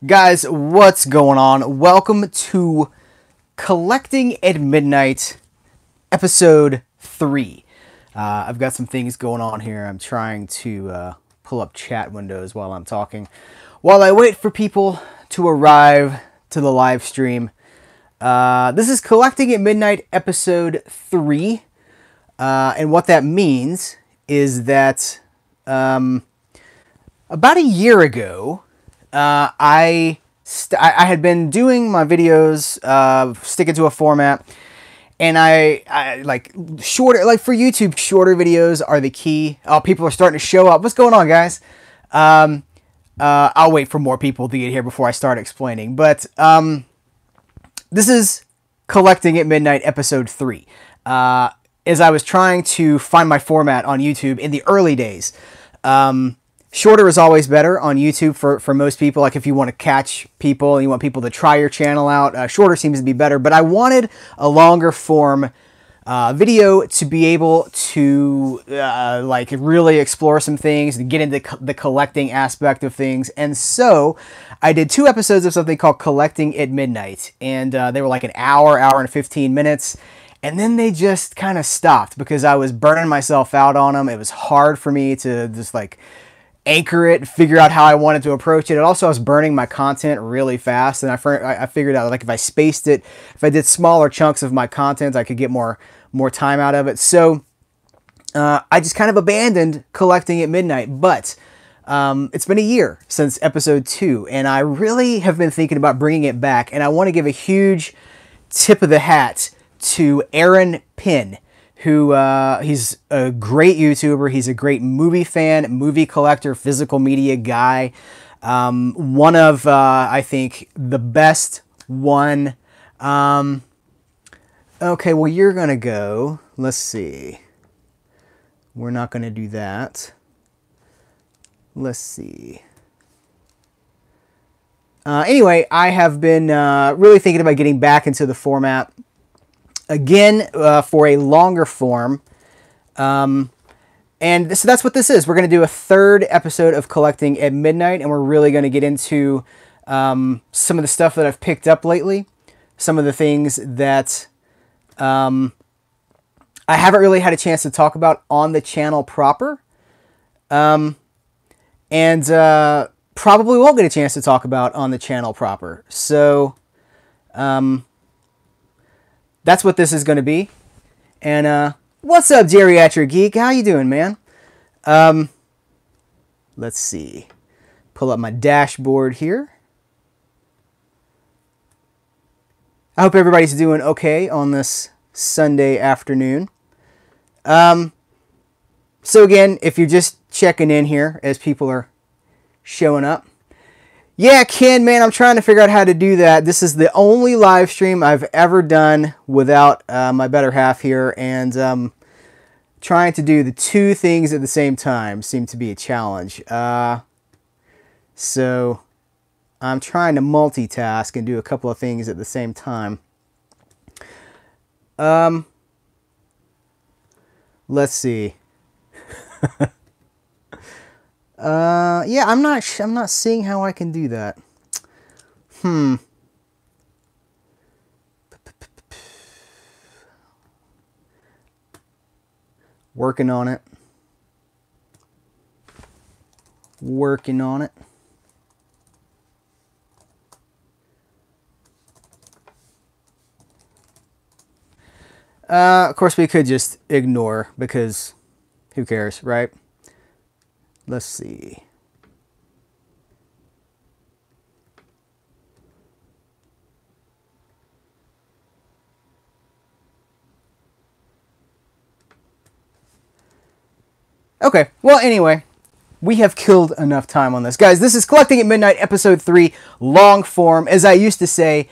Guys, what's going on? Welcome to Collecting at Midnight, episode 3. I've got some things going on here. I'm trying to pull up chat windows while I'm talking. While I wait for people to arrive to the live stream, this is Collecting at Midnight, episode 3. And what that means is that about a year ago, I had been doing my videos, sticking to a format, and I like shorter, like for YouTube, shorter videos are the key. Oh, people are starting to show up. What's going on, guys? I'll wait for more people to get here before I start explaining, but this is Collecting at Midnight, episode 3. As I was trying to find my format on YouTube in the early days, shorter is always better on YouTube for most people. Like if you want to catch people and you want people to try your channel out, shorter seems to be better. But I wanted a longer form video to be able to like really explore some things and get into the collecting aspect of things. And so I did 2 episodes of something called Collecting at Midnight. And they were like an hour and 15 minutes. And then they just kind of stopped because I was burning myself out on them. It was hard for me to just like anchor it, figure out how I wanted to approach it. And also I was burning my content really fast. And I figured out like if I spaced it, if I did smaller chunks of my content, I could get more time out of it. So I just kind of abandoned Collecting at Midnight. But it's been a year since episode 2. And I really have been thinking about bringing it back. And I want to give a huge tip of the hat to Aaron Pinn, who he's a great YouTuber. He's a great movie fan, movie collector, physical media guy. One of, I think, the best one. Okay, well, you're going to go. Let's see. We're not going to do that. Let's see. Anyway, I have been really thinking about getting back into the format again, for a longer form. And so that's what this is. We're going to do a 3rd episode of Collecting at Midnight, and we're really going to get into some of the stuff that I've picked up lately, some of the things that I haven't really had a chance to talk about on the channel proper, and probably won't get a chance to talk about on the channel proper. So that's what this is going to be. And what's up, Geriatric Geek? How you doing, man? Let's see. Pull up my dashboard here. I hope everybody's doing okay on this Sunday afternoon. So again, if you're just checking in here as people are showing up, yeah, Ken, man, I'm trying to figure out how to do that. This is the only live stream I've ever done without my better half here, and trying to do the 2 things at the same time seemed to be a challenge. So I'm trying to multitask and do a couple of things at the same time. Let's see. Yeah, I'm not seeing how I can do that. Working on it. Working on it. Of course, we could just ignore because who cares, right? Let's see. Okay, well, anyway, we have killed enough time on this. Guys, this is Collecting at Midnight, episode 3, long form. As I used to say,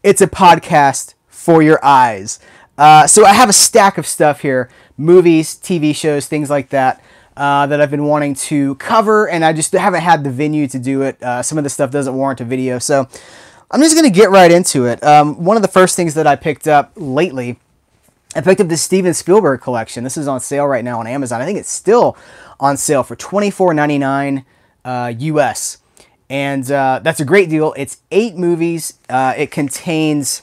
it's a podcast for your eyes. So I have a stack of stuff here, movies, TV shows, things like that. That I've been wanting to cover, and I just haven't had the venue to do it. Some of the stuff doesn't warrant a video, so I'm just going to get right into it. One of the first things that I picked up lately, I picked up the Steven Spielberg collection. This is on sale right now on Amazon. I think it's still on sale for $24.99 US. And that's a great deal. It's 8 movies. It contains...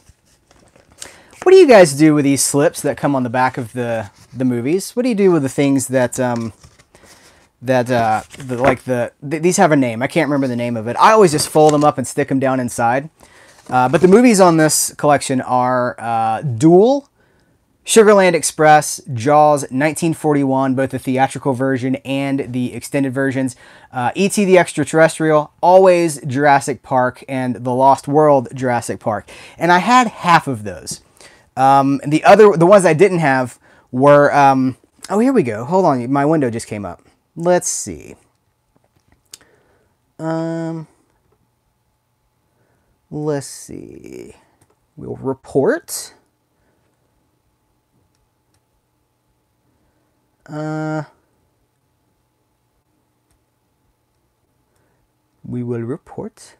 What do you guys do with these slips that come on the back of the movies? What do you do with the things that... these have a name. I can't remember the name of it. I always just fold them up and stick them down inside. But the movies on this collection are Duel, Sugarland Express, Jaws, 1941, both the theatrical version and the extended versions, E.T. the Extraterrestrial, Always Jurassic Park, and The Lost World Jurassic Park. And I had half of those. The ones I didn't have were... oh, here we go. Hold on. My window just came up. Let's see. Let's see. We'll report. We will report.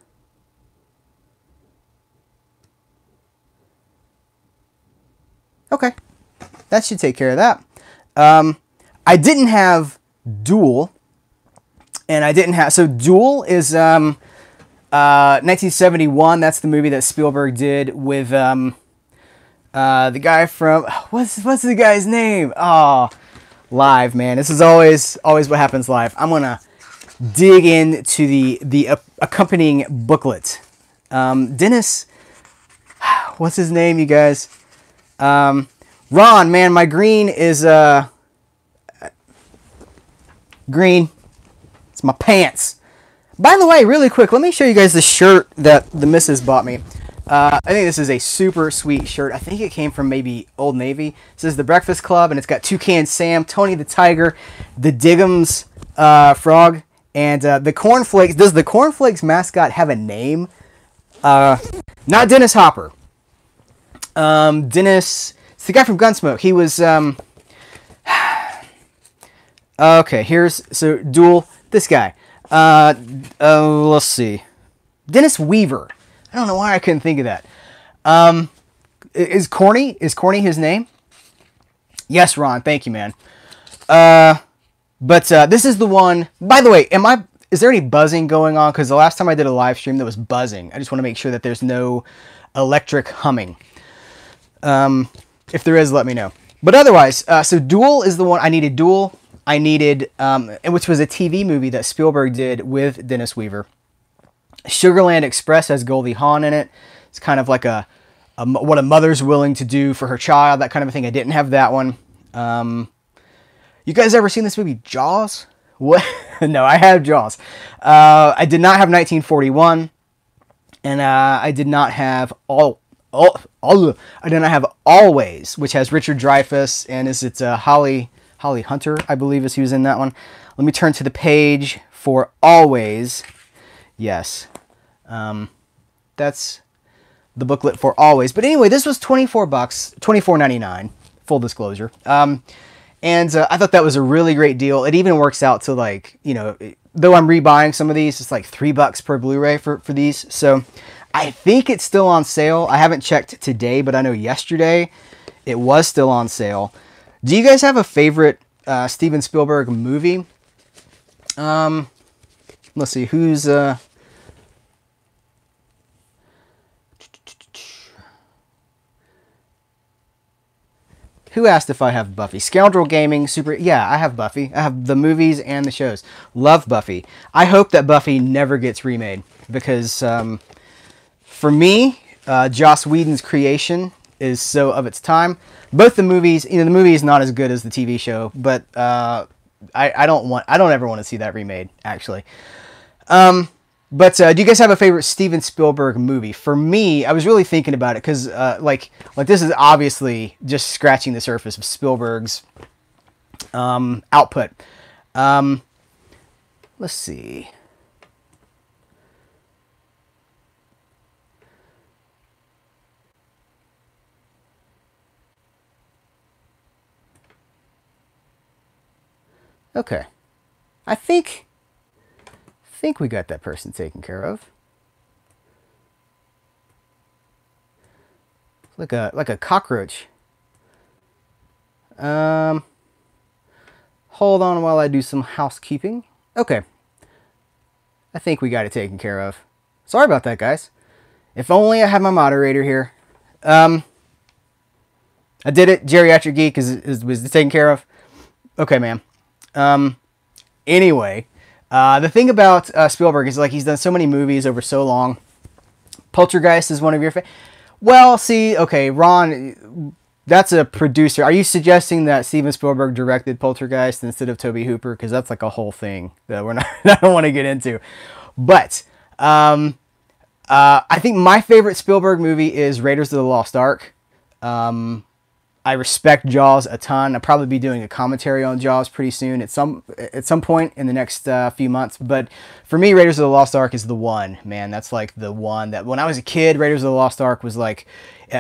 Okay. That should take care of that. I didn't have Duel, and I didn't have... So Duel is 1971. That's the movie that Spielberg did with the guy from... What's the guy's name? Oh, live, man. This is always what happens live. I'm going to dig into the accompanying booklet. Dennis... What's his name, you guys? Ron, man, my green is... green. It's my pants. By the way, really quick, let me show you guys the shirt that the missus bought me. I think this is a super sweet shirt. I think it came from maybe Old Navy. It says The Breakfast Club, and it's got Toucan Sam, Tony the Tiger, the Diggums frog, and the Cornflakes. Does the Cornflakes mascot have a name? Not Dennis Hopper. Dennis... It's the guy from Gunsmoke. He was... Okay, here's... So, Duel. This guy. Let's see. Dennis Weaver. I don't know why I couldn't think of that. Is Corny his name? Yes, Ron. Thank you, man. But this is the one... By the way, is there any buzzing going on? Because the last time I did a live stream, there was buzzing. I just want to make sure that there's no electric humming. If there is, let me know. But otherwise, so Duel is the one... I needed Duel. I needed... which was a TV movie that Spielberg did with Dennis Weaver. Sugarland Express has Goldie Hawn in it. It's kind of like what a mother's willing to do for her child, that kind of a thing. I didn't have that one. You guys ever seen this movie, Jaws? What? No, I have Jaws. I did not have 1941, and I did not have I did not have Always, which has Richard Dreyfuss, and it's Holly Hunter, I believe, is who's in that one. Let me turn to the page for Always. Yes. That's the booklet for Always. But anyway, this was $24, $24.99, full disclosure. And I thought that was a really great deal. It even works out to, like, you know, though I'm rebuying some of these, it's like $3 per Blu-ray for these. So I think it's still on sale. I haven't checked today, but I know yesterday it was still on sale. Do you guys have a favorite Steven Spielberg movie? Let's see, who's... Who asked if I have Buffy? Scoundrel Gaming, Super... Yeah, I have Buffy. I have the movies and the shows. Love Buffy. I hope that Buffy never gets remade, because for me, Joss Whedon's creation is so of its time. Both the movies, you know, the movie is not as good as the TV show, but I don't ever want to see that remade, actually. But do you guys have a favorite Steven Spielberg movie? For me, I was really thinking about it because, like this is obviously just scratching the surface of Spielberg's output. Let's see. Okay, I think we got that person taken care of. Like a cockroach. Hold on while I do some housekeeping. Okay. I think we got it taken care of. Sorry about that, guys. If only I had my moderator here. I did it. Geriatric Geek was taken care of. Okay, man. Anyway, the thing about Spielberg is like he's done so many movies over so long. Poltergeist is one of your well, see, okay, Ron, that's a producer. Are you suggesting that Steven Spielberg directed Poltergeist instead of Tobe Hooper? Because that's like a whole thing that we're not. I don't want to get into. But I think my favorite Spielberg movie is Raiders of the Lost Ark. I respect Jaws a ton. I'll probably be doing a commentary on Jaws pretty soon at some point in the next few months. But for me, Raiders of the Lost Ark is the one, man. That's like the one that when I was a kid, Raiders of the Lost Ark was like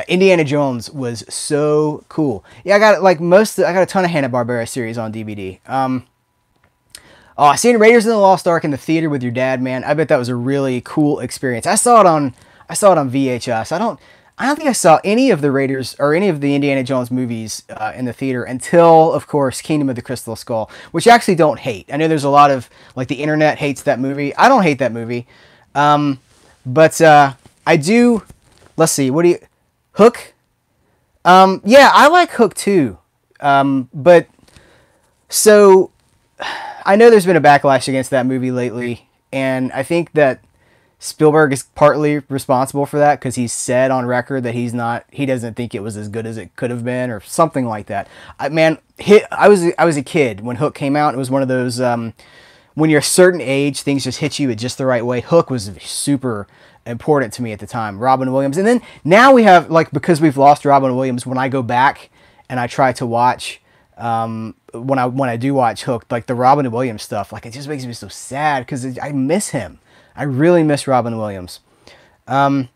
Indiana Jones was so cool. Yeah, I got like I got a ton of Hanna-Barbera series on DVD. Oh, seeing Raiders of the Lost Ark in the theater with your dad, man. I bet that was a really cool experience. I saw it on VHS. I don't think I saw any of the Raiders or any of the Indiana Jones movies in the theater until, of course, Kingdom of the Crystal Skull, which I actually don't hate. I know there's a lot of, like, the internet hates that movie. I don't hate that movie. But I do, let's see, Hook? Yeah, I like Hook too. But, so, I know there's been a backlash against that movie lately, and I think that Spielberg is partly responsible for that because he's said on record that he doesn't think it was as good as it could have been or something like that. I was a kid when Hook came out. It was one of those, when you're a certain age, things just hit you at just the right way. Hook was super important to me at the time. Robin Williams. And then now we have, like, because we've lost Robin Williams, when I go back and I try to watch, when I do watch Hook, like the Robin Williams stuff, like it just makes me so sad because I miss him. I really miss Robin Williams. Tim,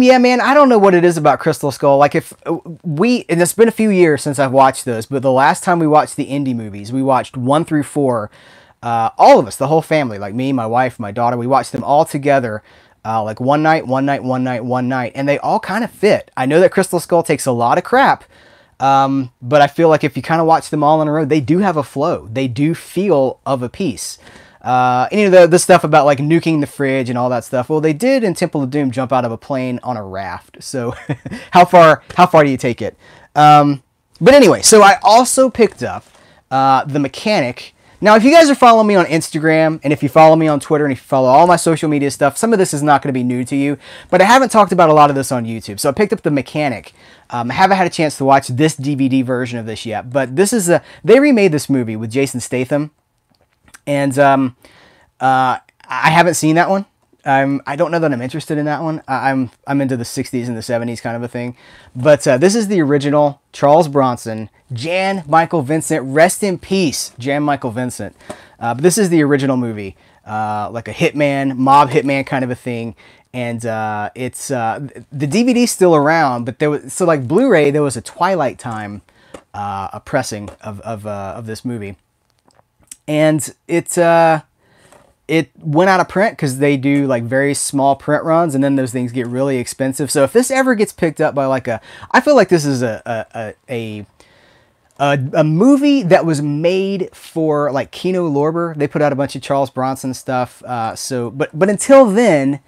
yeah, man, I don't know what it is about Crystal Skull. Like and it's been a few years since I've watched those, but the last time we watched the indie movies, we watched 1 through 4, all of us, the whole family, like me, my wife, my daughter, we watched them all together, like one night, and they all kind of fit. I know that Crystal Skull takes a lot of crap, but I feel like if you kind of watch them all in a row, they do have a flow. They do feel of a piece. Any of the stuff about like nuking the fridge and all that stuff. Well, they did in Temple of Doom jump out of a plane on a raft. So how far do you take it? But anyway, so I also picked up The Mechanic. Now, if you guys are following me on Instagram and if you follow me on Twitter and if you follow all my social media stuff, some of this is not going to be new to you, but I haven't talked about a lot of this on YouTube. So I picked up The Mechanic. I haven't had a chance to watch this DVD version of this yet, but this is they remade this movie with Jason Statham. And I haven't seen that one. I don't know that I'm interested in that one. I'm into the 60s and the 70s kind of a thing. But this is the original Charles Bronson, Jan Michael Vincent. Rest in peace, Jan Michael Vincent. But this is the original movie, like a mob hitman kind of a thing. And it's the DVD's still around, but so like Blu-ray, there was a Twilight Time a pressing of this movie. And it went out of print because they do like very small print runs, and then those things get really expensive. So if this ever gets picked up by I feel like this is a movie that was made for like Kino Lorber. They put out a bunch of Charles Bronson stuff. But until then,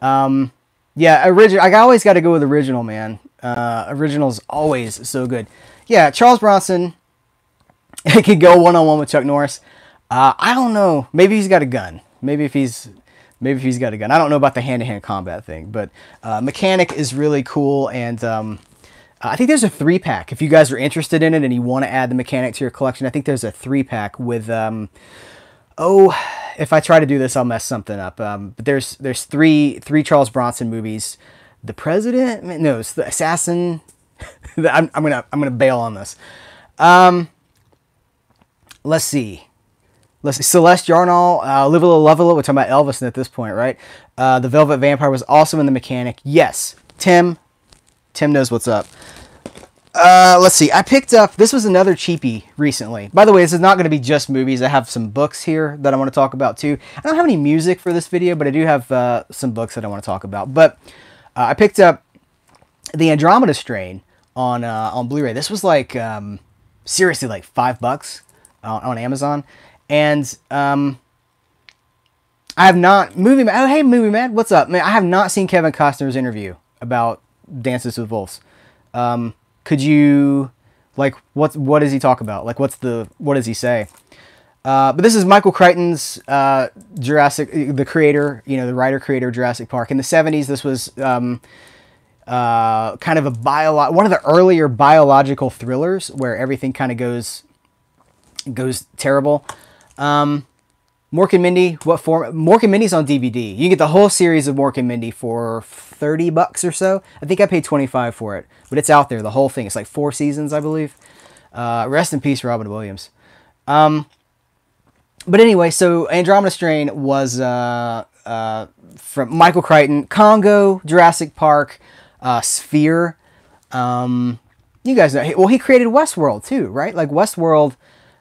yeah, original. I always got to go with original, man. Original's always so good. Yeah, Charles Bronson. He could go one-on-one with Chuck Norris. I don't know. Maybe he's got a gun. Maybe if he's got a gun. I don't know about the hand-to-hand combat thing. But Mechanic is really cool. And I think there's a 3-pack. If you guys are interested in it and you want to add the Mechanic to your collection, I think there's a 3-pack with... if I try to do this, I'll mess something up. But there's three Charles Bronson movies. The President? No, it's The Assassin. I'm gonna bail on this. Let's see. Celeste Yarnall, Live a Little, Love a Little. We're talking about Elvis at this point, right? The Velvet Vampire was also in The Mechanic. Yes. Tim knows what's up. Let's see. I picked up, this was another cheapie recently. By the way, this is not going to be just movies. I have some books here that I want to talk about too. I don't have any music for this video, but I do have some books that I want to talk about. But I picked up The Andromeda Strain on Blu-ray. This was like, seriously, like $5 on Amazon. And I have not, Movie Man, oh hey Movie Man, what's up? Man, I have not seen Kevin Costner's interview about Dances with Wolves. Could you, like, what does he talk about? Like, what does he say? But this is Michael Crichton's the creator, the writer-creator of Jurassic Park. In the 70s, this was kind of one of the earlier biological thrillers where everything kind of goes terrible. Mork and Mindy, what form? Mork and Mindy's on DVD. You can get the whole series of Mork and Mindy for $30 or so. I think I paid $25 for it, but it's out there. The whole thing. It's like 4 seasons, I believe. Rest in peace, Robin Williams. But anyway, so Andromeda Strain was from Michael Crichton, Congo, Jurassic Park, Sphere. You guys know. Well, he created Westworld too, right? Like Westworld,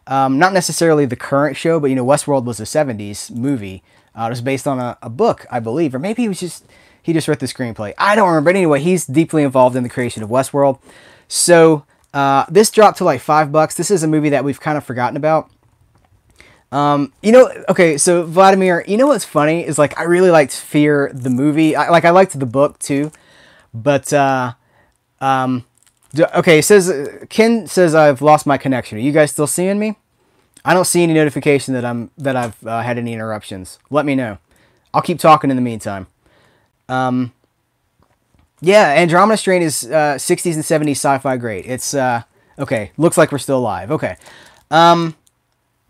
not necessarily the current show, but Westworld was a 70s movie. It was based on a book, I believe, or maybe he just wrote the screenplay. I don't remember. But anyway, he's deeply involved in the creation of Westworld. So this dropped to like $5. This is a movie that we've kind of forgotten about. Okay, so Vladimir, what's funny is like I really liked Fear the movie. I liked the book too, but okay, it says Ken says I've lost my connection. Are you guys still seeing me? I don't see any notification that I've had any interruptions. Let me know. I'll keep talking in the meantime. Yeah, Andromeda Strain is 60s and 70s sci-fi great. It's okay. Looks like we're still alive. Okay.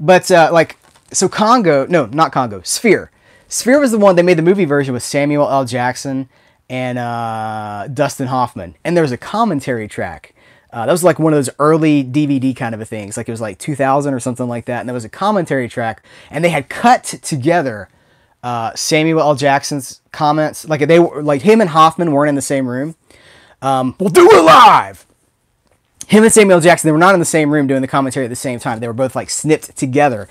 But, so Congo, no, not Congo, Sphere. Sphere was the one, they made the movie version with Samuel L. Jackson and Dustin Hoffman. And there was a commentary track. That was like one of those early DVD kind of a things. Like it was like 2000 or something like that. And there was a commentary track. And they had cut together Samuel L. Jackson's comments. Like they were, like him and Hoffman weren't in the same room. We'll do it live! Him and Samuel L. Jackson, they were not in the same room doing the commentary at the same time. They were both like snipped together.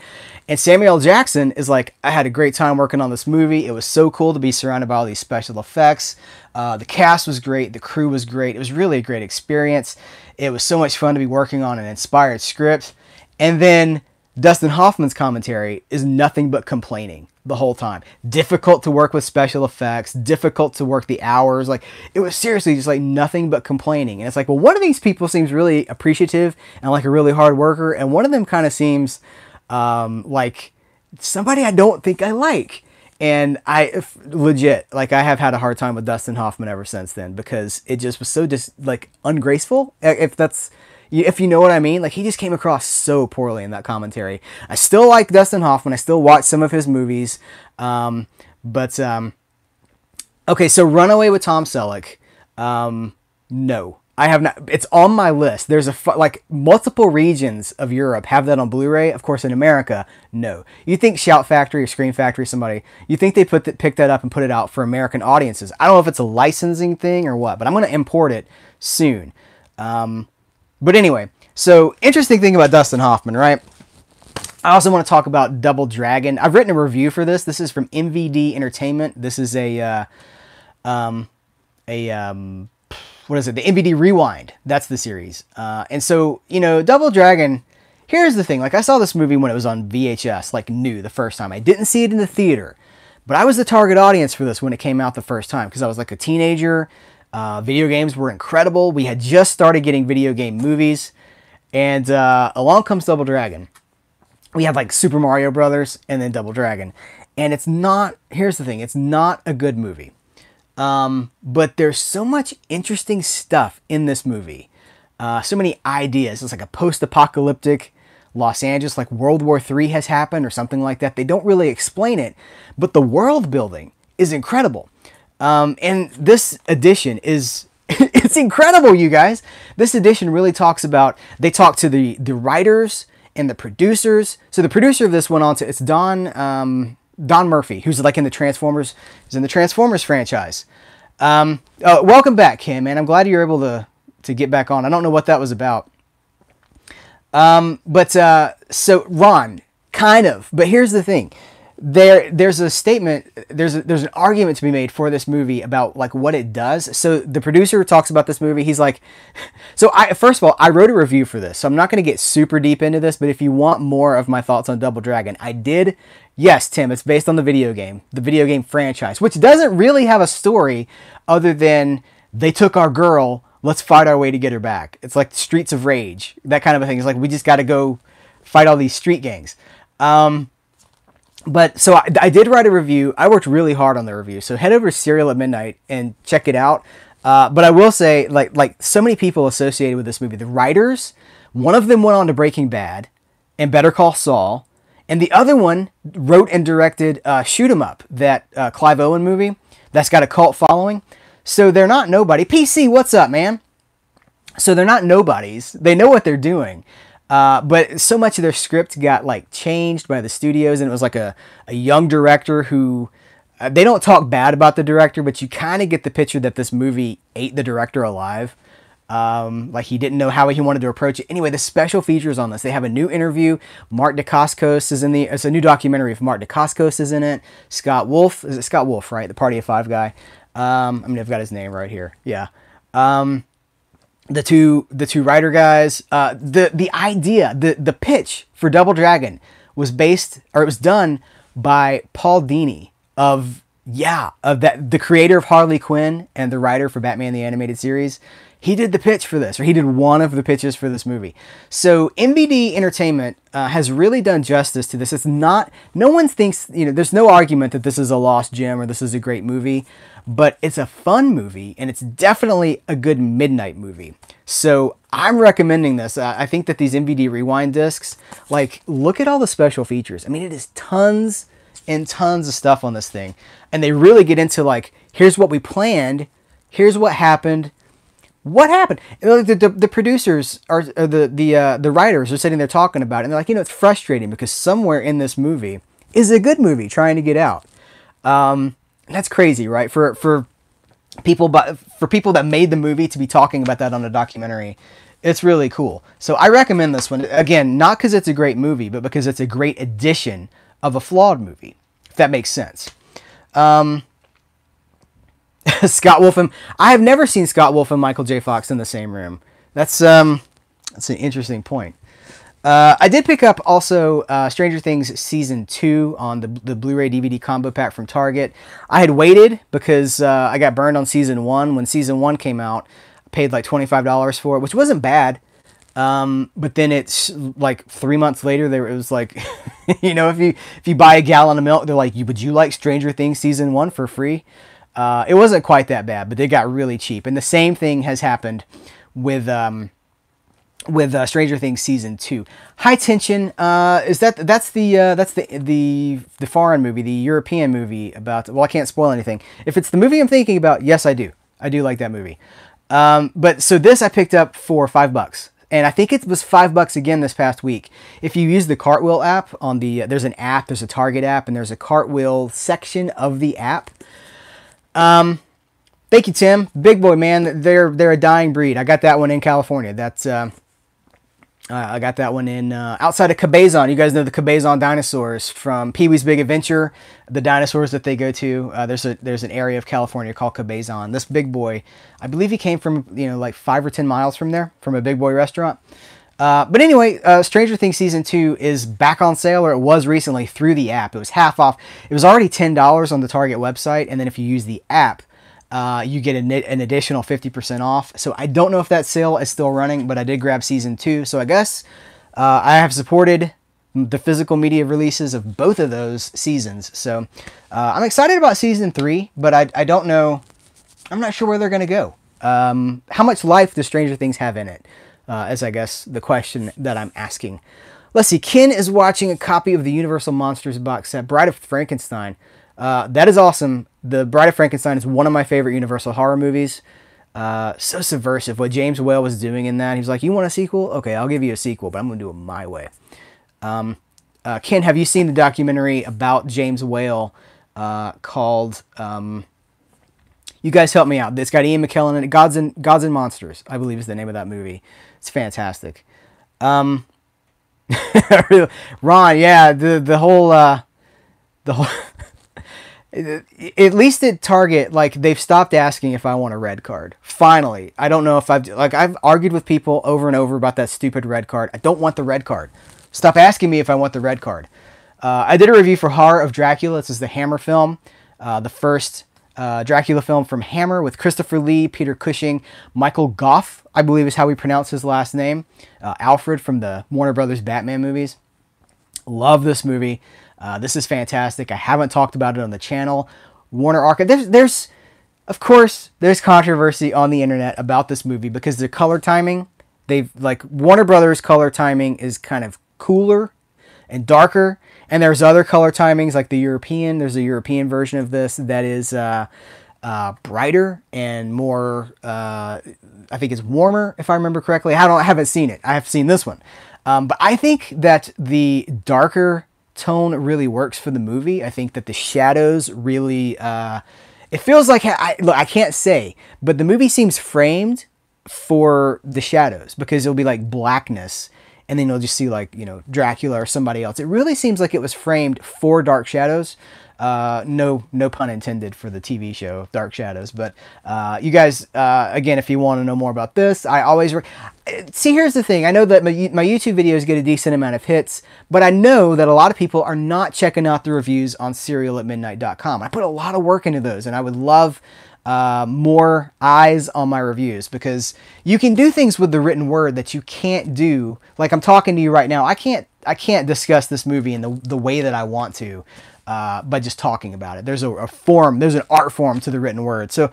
And Samuel L. Jackson is like, I had a great time working on this movie. It was so cool to be surrounded by all these special effects. The cast was great. The crew was great. It was really a great experience. It was so much fun to be working on an inspired script. And then Dustin Hoffman's commentary is nothing but complaining the whole time. Difficult to work with special effects, difficult to work the hours. Like it was seriously just like nothing but complaining. And it's like, well, one of these people seems really appreciative and like a really hard worker. And one of them kind of seems like somebody I don't think I like. And legit, like I have had a hard time with Dustin Hoffman ever since then because it just was so just like ungraceful. If you know what I mean, like he just came across so poorly in that commentary. I still like Dustin Hoffman. I still watch some of his movies. Okay, so Runaway with Tom Selleck. No, I have not. It's on my list. There's like multiple regions of Europe have that on Blu-ray. Of course, in America, no. You think Shout Factory or Scream Factory, somebody, you think they pick that up and put it out for American audiences. I don't know if it's a licensing thing or what, but I'm going to import it soon. But anyway, so interesting thing about Dustin Hoffman, right? I also want to talk about Double Dragon. I've written a review for this. This is from MVD Entertainment. This is what is it? The MVD Rewind. That's the series. And so, Double Dragon, here's the thing. Like, I saw this movie when it was on VHS, like new the first time. I didn't see it in the theater, but I was the target audience for this when it came out the first time because I was like a teenager. Video games were incredible. We had just started getting video game movies, and along comes Double Dragon. We have like Super Mario Brothers and then Double Dragon, and it's not, here's the thing, it's not a good movie. But there's so much interesting stuff in this movie. So many ideas. It's like a post-apocalyptic Los Angeles, like World War III has happened or something like that. They don't really explain it, but the world building is incredible. And this edition is, it's incredible, you guys. This edition really talks about, they talk to the writers and the producers. So the producer of this went on to, it's Don Murphy, who's like in the Transformers, he's in the Transformers franchise. Welcome back, Kim, man. I'm glad you're able to get back on. I don't know what that was about. So Ron, kind of, but here's the thing. there's a statement, there's an argument to be made for this movie about like what it does. So the producer talks about this movie. He's like, so first of all, I wrote a review for this, so I'm not going to get super deep into this, but if you want more of my thoughts on Double Dragon, I did. Yes, Tim, it's based on the video game franchise, which doesn't really have a story other than they took our girl, let's fight our way to get her back. It's like Streets of Rage, that kind of a thing. It's like, we just got to go fight all these street gangs. But so I did write a review. I worked really hard on the review. So head over to Serial at Midnight and check it out. But I will say, like so many people associated with this movie, the writers, one of them went on to Breaking Bad and Better Call Saul. And the other one wrote and directed Shoot 'Em Up, that Clive Owen movie that's got a cult following. So they're not nobody. PC, what's up, man? So they're not nobodies. They know what they're doing. But so much of their script got like changed by the studios, and it was like a young director who, they don't talk bad about the director, but you kind of get the picture that this movie ate the director alive. Like he didn't know how he wanted to approach it. Anyway, the special features on this, they have a new interview. Mark Dacascos is in it's a new documentary of Mark Dacascos is in it. Scott Wolf, is it Scott Wolf, right? The Party of Five guy. I've got his name right here. Yeah. The two writer guys, the idea, the pitch for Double Dragon was it was done by Paul Dini the creator of Harley Quinn and the writer for Batman the Animated Series. He did the pitch for this, or he did one of the pitches for this movie. So MVD Entertainment has really done justice to this. It's not, no one thinks, there's no argument that this is a lost gem or this is a great movie, but it's a fun movie and it's definitely a good midnight movie. So I'm recommending this. I think that these MVD Rewind discs, like, look at all the special features. I mean, it is tons and tons of stuff on this thing. And they really get into like, here's what we planned, here's what happened. What happened? The producers the writers are sitting there talking about it, and they're like, it's frustrating because somewhere in this movie is a good movie trying to get out. That's crazy, right? For people that made the movie to be talking about that on a documentary, it's really cool. So I recommend this one again, not because it's a great movie, but because it's a great addition of a flawed movie, if that makes sense. Scott Wolf I have never seen Scott Wolf and Michael J. Fox in the same room. That's an interesting point. I did pick up also Stranger Things Season 2 on the Blu-ray DVD combo pack from Target. I had waited because I got burned on Season 1. When Season 1 came out, I paid like $25 for it, which wasn't bad. But then it's like 3 months later, it was like, if you buy a gallon of milk, they're like, would you like Stranger Things Season 1 for free? It wasn't quite that bad, but they got really cheap. And the same thing has happened with Stranger Things Season 2. High Tension, that's the foreign movie, the European movie about, well, I can't spoil anything. If it's the movie I'm thinking about, yes, I do. I do like that movie. But so this I picked up for $5. And I think it was $5 again this past week. If you use the Cartwheel app on there's an app, there's a Target app, and there's a Cartwheel section of the app. Thank you, Tim. Big boy, man. They're a dying breed. I got that one in California. That's I got that one in outside of Cabazon. You guys know the Cabazon dinosaurs from Pee-wee's Big Adventure. The dinosaurs that they go to. There's an area of California called Cabazon. This big boy, I believe he came from like 5 or 10 miles from there, from a Big Boy restaurant. But anyway, Stranger Things Season 2 is back on sale, or it was recently, through the app. It was half off. It was already $10 on the Target website, and then if you use the app, you get an additional 50% off. So I don't know if that sale is still running, but I did grab Season 2. So I guess I have supported the physical media releases of both of those seasons. So I'm excited about Season 3, but I don't know. I'm not sure where they're going to go. How much life does Stranger Things have in it? Is I guess the question that I'm asking. Let's see. Ken is watching a copy of the Universal Monsters box set, Bride of Frankenstein. That is awesome. The Bride of Frankenstein is one of my favorite Universal horror movies. So subversive. What James Whale was doing in that. He was like, you want a sequel? Okay, I'll give you a sequel, but I'm going to do it my way. Ken, have you seen the documentary about James Whale called... you guys help me out. It's got Ian McKellen in it. Gods and Monsters, I believe is the name of that movie. It's fantastic. Ron, yeah, the the whole at least at Target, like, they've stopped asking if I want a red card. Finally. I don't know if I've argued with people over and over about that stupid red card. I don't want the red card. Stop asking me if I want the red card. I did a review for Horror of Dracula. This is the Hammer film. The first Dracula film from Hammer with Christopher Lee, Peter Cushing, Michael Gough, I believe is how we pronounce his last name. Alfred from the Warner Brothers Batman movies. Love this movie. This is fantastic. I haven't talked about it on the channel. Warner Archive. There's of course, there's controversy on the internet about this movie because the color timing, Warner Brothers color timing is kind of cooler and darker. And there's other color timings like there's a European version of this that is brighter and more, I think it's warmer, if I remember correctly. I haven't seen it. I have seen this one. But I think that the darker tone really works for the movie. I think that the shadows really, it feels like, look, I can't say, but the movie seems framed for the shadows because it'll be like blackness. And then you'll just see, like, Dracula or somebody else. It really seems like it was framed for Dark Shadows. No pun intended for the TV show Dark Shadows. But you guys, again, if you want to know more about this, I always... See, here's the thing. I know that my YouTube videos get a decent amount of hits, but I know that a lot of people are not checking out the reviews on serialatmidnight.com. I put a lot of work into those, and I would love... more eyes on my reviews, because you can do things with the written word that you can't do. Like, I'm talking to you right now. I can't discuss this movie in the way that I want to by just talking about it. There's a form, there's an art form to the written word. So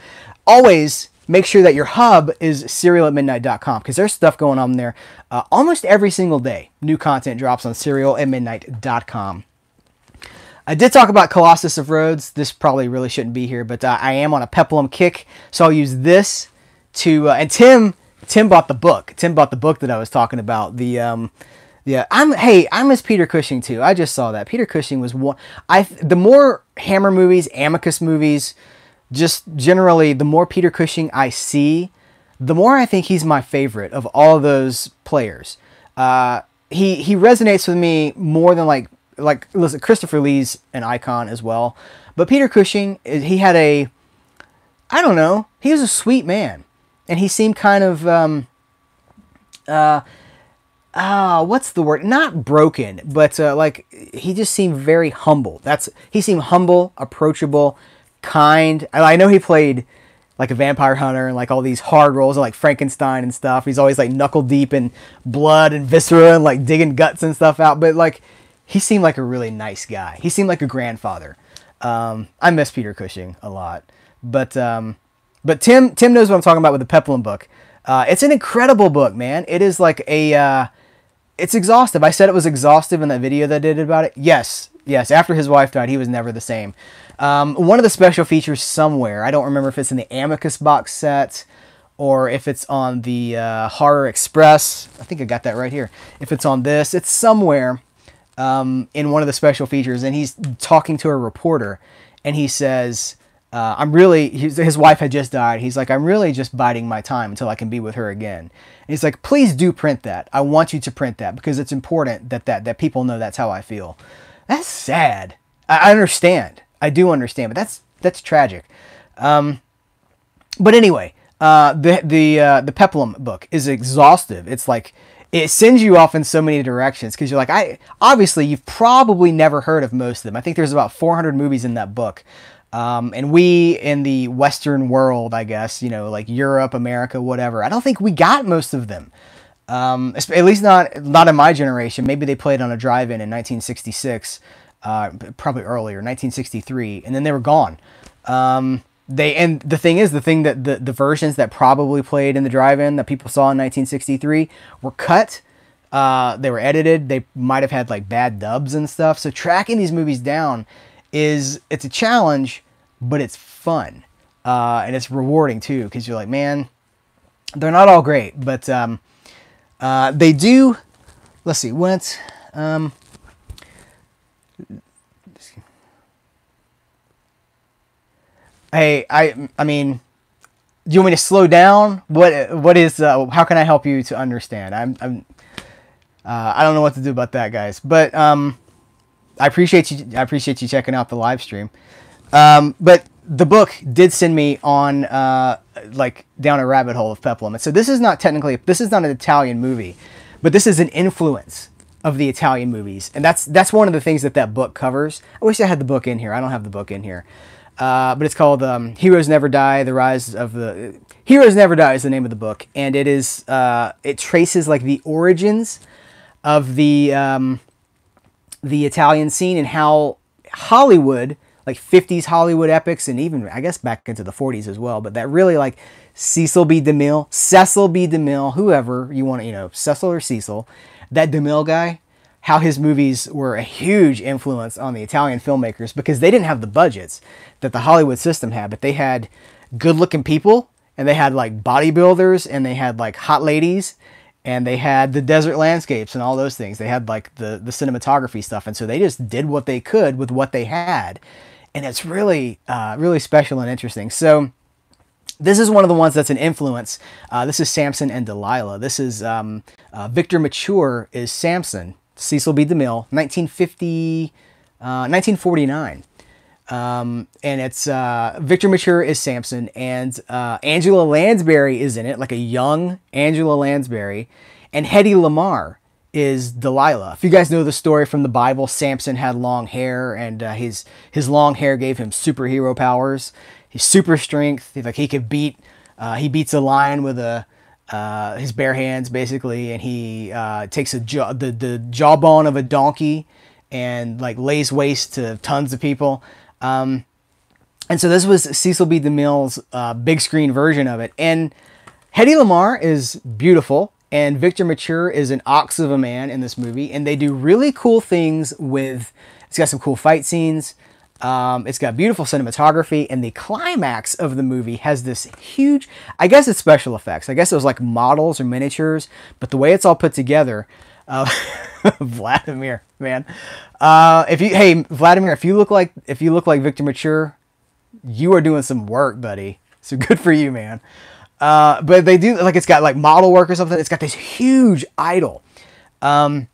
always make sure that your hub is serialatmidnight.com, because there's stuff going on there almost every single day. New content drops on serialatmidnight.com. I did talk about Colossus of Rhodes. This probably really shouldn't be here, but I am on a Peplum kick, so I'll use this to... and Tim bought the book. Tim bought the book that I was talking about. I miss Peter Cushing too. I just saw that. Peter Cushing was one... the more Hammer movies, Amicus movies, just generally, the more Peter Cushing I see, the more I think he's my favorite of all of those players. He resonates with me more than like, listen, Christopher Lee's an icon as well. But Peter Cushing, he had I don't know, he was a sweet man. And he seemed kind of, what's the word? Not broken, but like, he just seemed very humble. He seemed humble, approachable, kind. I know he played like a vampire hunter and like all these hard roles like Frankenstein and stuff. He's always like knuckle deep in blood and viscera and like digging guts and stuff out. But like, he seemed like a really nice guy. He seemed like a grandfather. I miss Peter Cushing a lot. But Tim knows what I'm talking about with the Peplum book. It's an incredible book, man. It is like it's exhaustive. I said it was exhaustive in that video that I did about it. Yes. After his wife died, he was never the same. One of the special features somewhere, I don't remember if it's in the Amicus box set or if it's on the Horror Express. I think I got that right here. If it's on this, it's somewhere. In one of the special features, and he's talking to a reporter, and he says, his wife had just died. He's like, I'm really just biding my time until I can be with her again. And he's like, please do print that. I want you to print that because it's important that people know that's how I feel. That's sad. I understand. I do understand, but that's tragic. But anyway, the Peplum book is exhaustive. It's like, it sends you off in so many directions because you're like, obviously you've probably never heard of most of them. I think there's about 400 movies in that book. And we in the Western world, I guess, like Europe, America, whatever, I don't think we got most of them. At least not in my generation. Maybe they played on a drive-in in 1966, probably earlier, 1963, and then they were gone. And the thing that the versions that probably played in the drive-in that people saw in 1963 were cut. They were edited. They might have had like bad dubs and stuff. So tracking these movies down it's a challenge, but it's fun. And it's rewarding too, because you're like, man, they're not all great, but they do. Let's see, what hey, I mean, do you want me to slow down? What is, how can I help you to understand? I don't know what to do about that, guys. But, I appreciate you. I appreciate you checking out the live stream. But the book did send me on like down a rabbit hole of peplum. And so this is not technically, this is not an Italian movie, but this is an influence of the Italian movies. And that's one of the things that book covers. I wish I had the book in here. I don't have the book in here. But it's called Heroes Never Die, The Rise of the... Heroes Never Die is the name of the book. And it is, it traces like the origins of the Italian scene and how Hollywood, like 50s Hollywood epics, and even, I guess, back into the 40s as well, but that really, like, Cecil B. DeMille, whoever you want to, you know, Cecil or Cecil, that DeMille guy, how his movies were a huge influence on the Italian filmmakers because they didn't have the budgets that the Hollywood system had, but they had good-looking people, and they had, like, bodybuilders, and they had, like, hot ladies, and they had the desert landscapes and all those things. They had, like, the cinematography stuff, and so they just did what they could with what they had. And it's really, really special and interesting. So this is one of the ones that's an influence. This is Samson and Delilah. This is Victor Mature is Samson, Cecil B. DeMille, 1949. And it's Victor Mature is Samson, and Angela Lansbury is in it, like a young Angela Lansbury, and Hedy Lamarr is Delilah. If you guys know the story from the Bible, Samson had long hair, and his long hair gave him superhero powers. He's super strength. He could beat. He beats a lion with his bare hands, basically, and he takes the jawbone of a donkey and like lays waste to tons of people. And so this was Cecil B. DeMille's big screen version of it. And Hedy Lamarr is beautiful. And Victor Mature is an ox of a man in this movie. And they do really cool things with... It's got some cool fight scenes. It's got beautiful cinematography. And the climax of the movie has this huge... I guess it's special effects. I guess it was like models or miniatures. But the way it's all put together... Vladimir, man. Vladimir, if you look like Victor Mature, you are doing some work, buddy. So good for you, man. But they do, like, it's got like model work or something. It's got this huge idol. And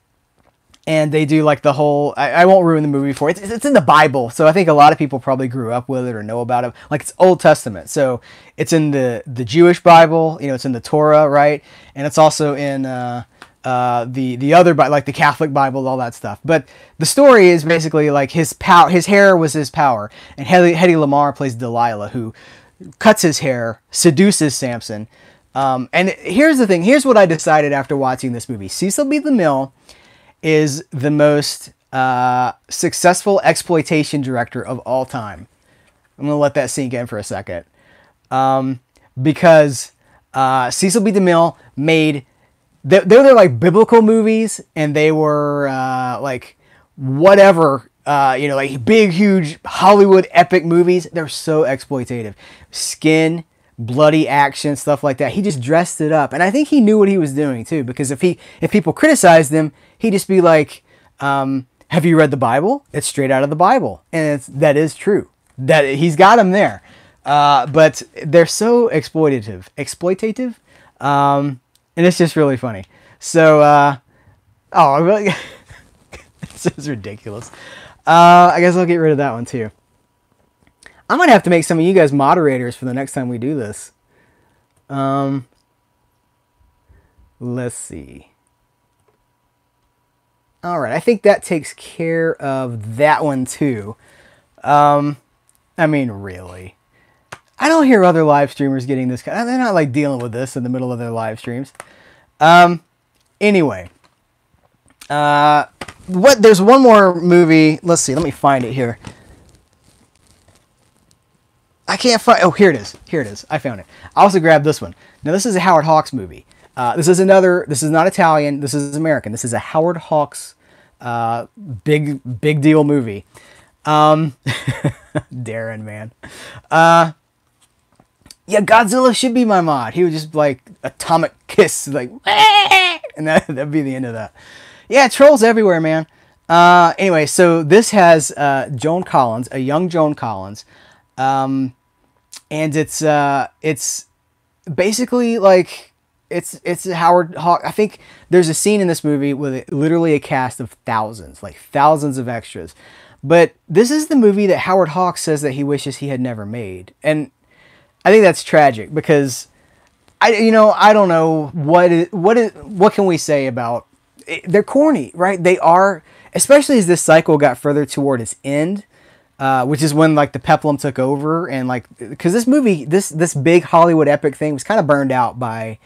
they do like the whole, I won't ruin the movie for it. It's in the Bible. So I think a lot of people probably grew up with it or know about it. Like, it's Old Testament. So it's in the Jewish Bible, you know, it's in the Torah, right? And it's also in, the other, like the Catholic Bible, all that stuff. But the story is basically like his hair was his power. And Hedy Lamarr plays Delilah, who cuts his hair, seduces Samson. And here's the thing. Here's what I decided after watching this movie. Cecil B. DeMille is the most successful exploitation director of all time. I'm going to let that sink in for a second. Because Cecil B. DeMille made... They're like biblical movies, and they were like whatever, you know, like big, huge Hollywood epic movies. They're so exploitative. Skin, bloody action, stuff like that. He just dressed it up. And I think he knew what he was doing too, because if people criticized him, he'd just be like, have you read the Bible? It's straight out of the Bible. And that is true. That he's got them there. But they're so exploitative. And it's just really funny. So, really, this is ridiculous. I guess I'll get rid of that one too. I'm going to have to make some of you guys moderators for the next time we do this. Let's see. All right. I think that takes care of that one too. I mean, really. I don't hear other live streamers getting this. They're not like dealing with this in the middle of their live streams. Anyway. There's one more movie. Let's see. Let me find it here. I can't find... Oh, here it is. Here it is. I found it. I also grabbed this one. Now, this is a Howard Hawks movie. This is not Italian. This is American. This is a Howard Hawks big deal movie. Darren, man. Yeah, Godzilla should be my mod. He would just like atomic kiss, like, and that'd be the end of that. Yeah, trolls everywhere, man. Anyway, so this has Joan Collins, a young Joan Collins, and it's basically like it's Howard Hawks. I think there's a scene in this movie with literally a cast of thousands, like thousands of extras. But this is the movie that Howard Hawks says that he wishes he had never made. And I think that's tragic because I don't know what can we say about it? They're corny, right? They are, especially as this cycle got further toward its end, which is when like the peplum took over and like, because this movie, this big Hollywood epic thing was kind of burned out by,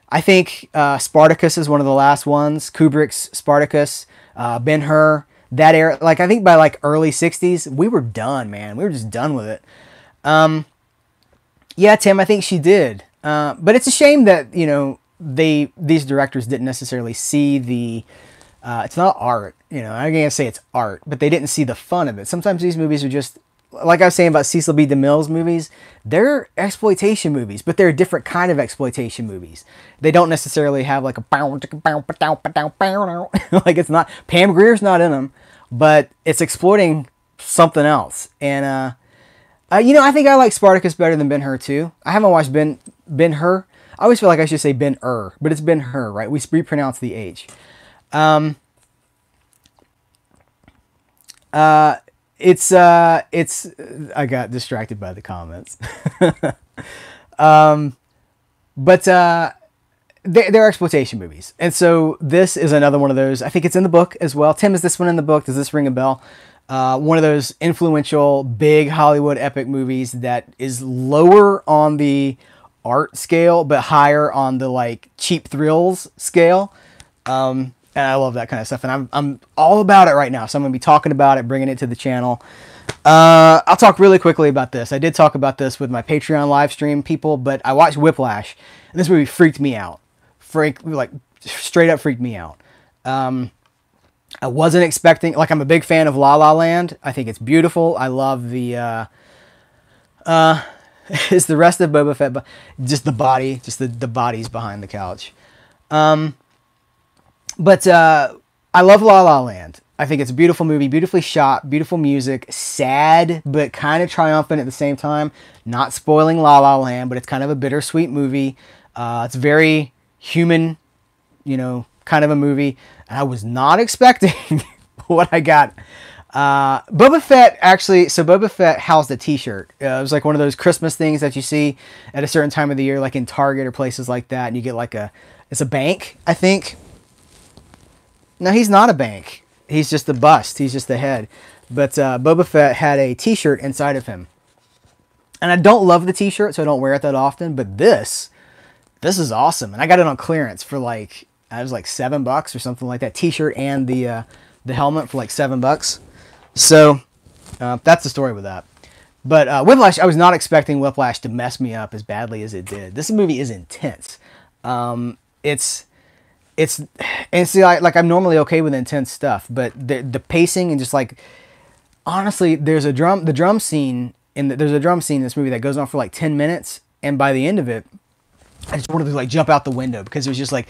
I think Spartacus is one of the last ones. Kubrick's Spartacus, Ben-Hur, that era. Like I think by like early 60s, we were done, man. We were just done with it. Yeah, Tim, I think she did. But it's a shame that, these directors didn't necessarily see the, it's not art, I'm going to say it's art, but they didn't see the fun of it. Sometimes these movies are just, like I was saying about Cecil B. DeMille's movies, they're exploitation movies, but they're a different kind of exploitation movies. They don't necessarily have like a, like it's not, Pam Grier's not in them, but it's exploiting something else. And, I think I like Spartacus better than Ben-Hur too. I haven't watched Ben-Hur. I always feel like I should say Ben-Hur, but it's Ben-Hur, right? We pronounce the H. It's I got distracted by the comments. But they're exploitation movies. And so this is another one of those. I think it's in the book as well. Tim, is this one in the book? Does this ring a bell? One of those influential, big Hollywood epic movies that is lower on the art scale, but higher on the like cheap thrills scale. And I love that kind of stuff. And I'm all about it right now. So I'm going to be talking about it, bringing it to the channel. I'll talk really quickly about this. I did talk about this with my Patreon live stream people, but I watched Whiplash and this movie freaked me out. Like straight up freaked me out. I wasn't expecting, like I'm a big fan of La La Land. I think it's beautiful. I love the, it's the rest of Boba Fett, but just the body, just the bodies behind the couch. But I love La La Land. I think it's a beautiful movie, beautifully shot, beautiful music, sad, but kind of triumphant at the same time. Not spoiling La La Land, but it's kind of a bittersweet movie. It's very human, kind of a movie. And I was not expecting what I got. Boba Fett actually, so Boba Fett housed a t-shirt. It was like one of those Christmas things that you see at a certain time of the year, like in Target or places like that. And you get like it's a bank, I think. No, he's not a bank. He's just the bust. He's just the head. But Boba Fett had a t-shirt inside of him. And I don't love the t-shirt, so I don't wear it that often. But this is awesome. And I got it on clearance for like, it was like $7 or something like that. T-shirt and the helmet for like $7. So that's the story with that. But Whiplash, I was not expecting Whiplash to mess me up as badly as it did. This movie is intense. It's and see, like I'm normally okay with intense stuff, but the pacing and just like honestly, there's a drum scene in this movie that goes on for like 10 minutes, and by the end of it, I just wanted to like jump out the window because it was just like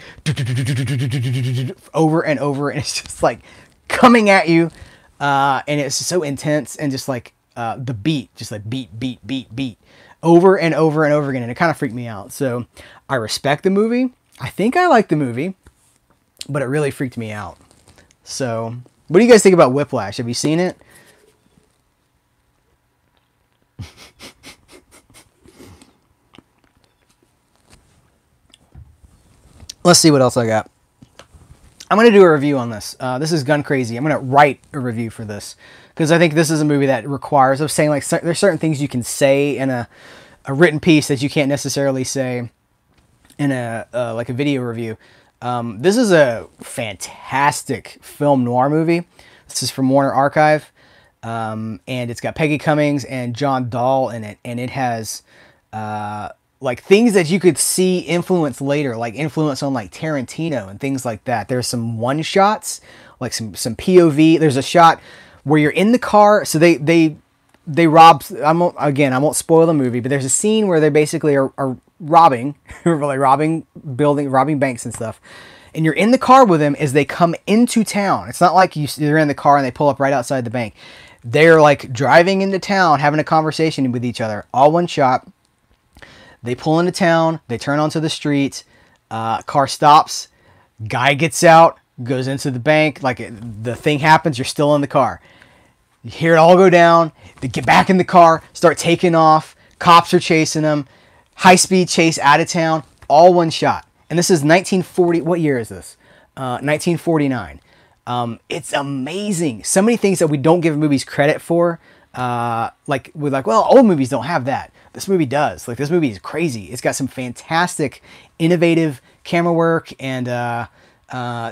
over and over, and it's just like coming at you, and it's so intense, and just like the beat, just like beat over and over and over again, and it kind of freaked me out. So I respect the movie. I think I like the movie, but it really freaked me out. So what do you guys think about Whiplash? Have you seen it? Let's see what else I got. I'm going to do a review on this. This is Gun Crazy. I'm going to write a review for this because I think this is a movie that requires, I was saying, like there's certain things you can say in a written piece that you can't necessarily say in like a video review. This is a fantastic film noir movie. This is from Warner Archive, and it's got Peggy Cummings and John Dahl in it, and it has like things that you could see influence later, like influence on like Tarantino and things like that. There's some one shots, like some POV. There's a shot where you're in the car. So they rob. I won't spoil the movie, but there's a scene where they basically are robbing, like robbing banks and stuff. And you're in the car with them as they come into town. It's not like you're in the car and they pull up right outside the bank. They're like driving into town, having a conversation with each other. All one shot. They pull into town. They turn onto the street. Car stops. Guy gets out, goes into the bank. Like the thing happens, you're still in the car. You hear it all go down. They get back in the car, start taking off. Cops are chasing them. High-speed chase out of town. All one shot. And this is 1940. What year is this? 1949. It's amazing. So many things that we don't give movies credit for. Like we're like, well, old movies don't have that. This movie does. Like, this movie is crazy. It's got some fantastic, innovative camera work and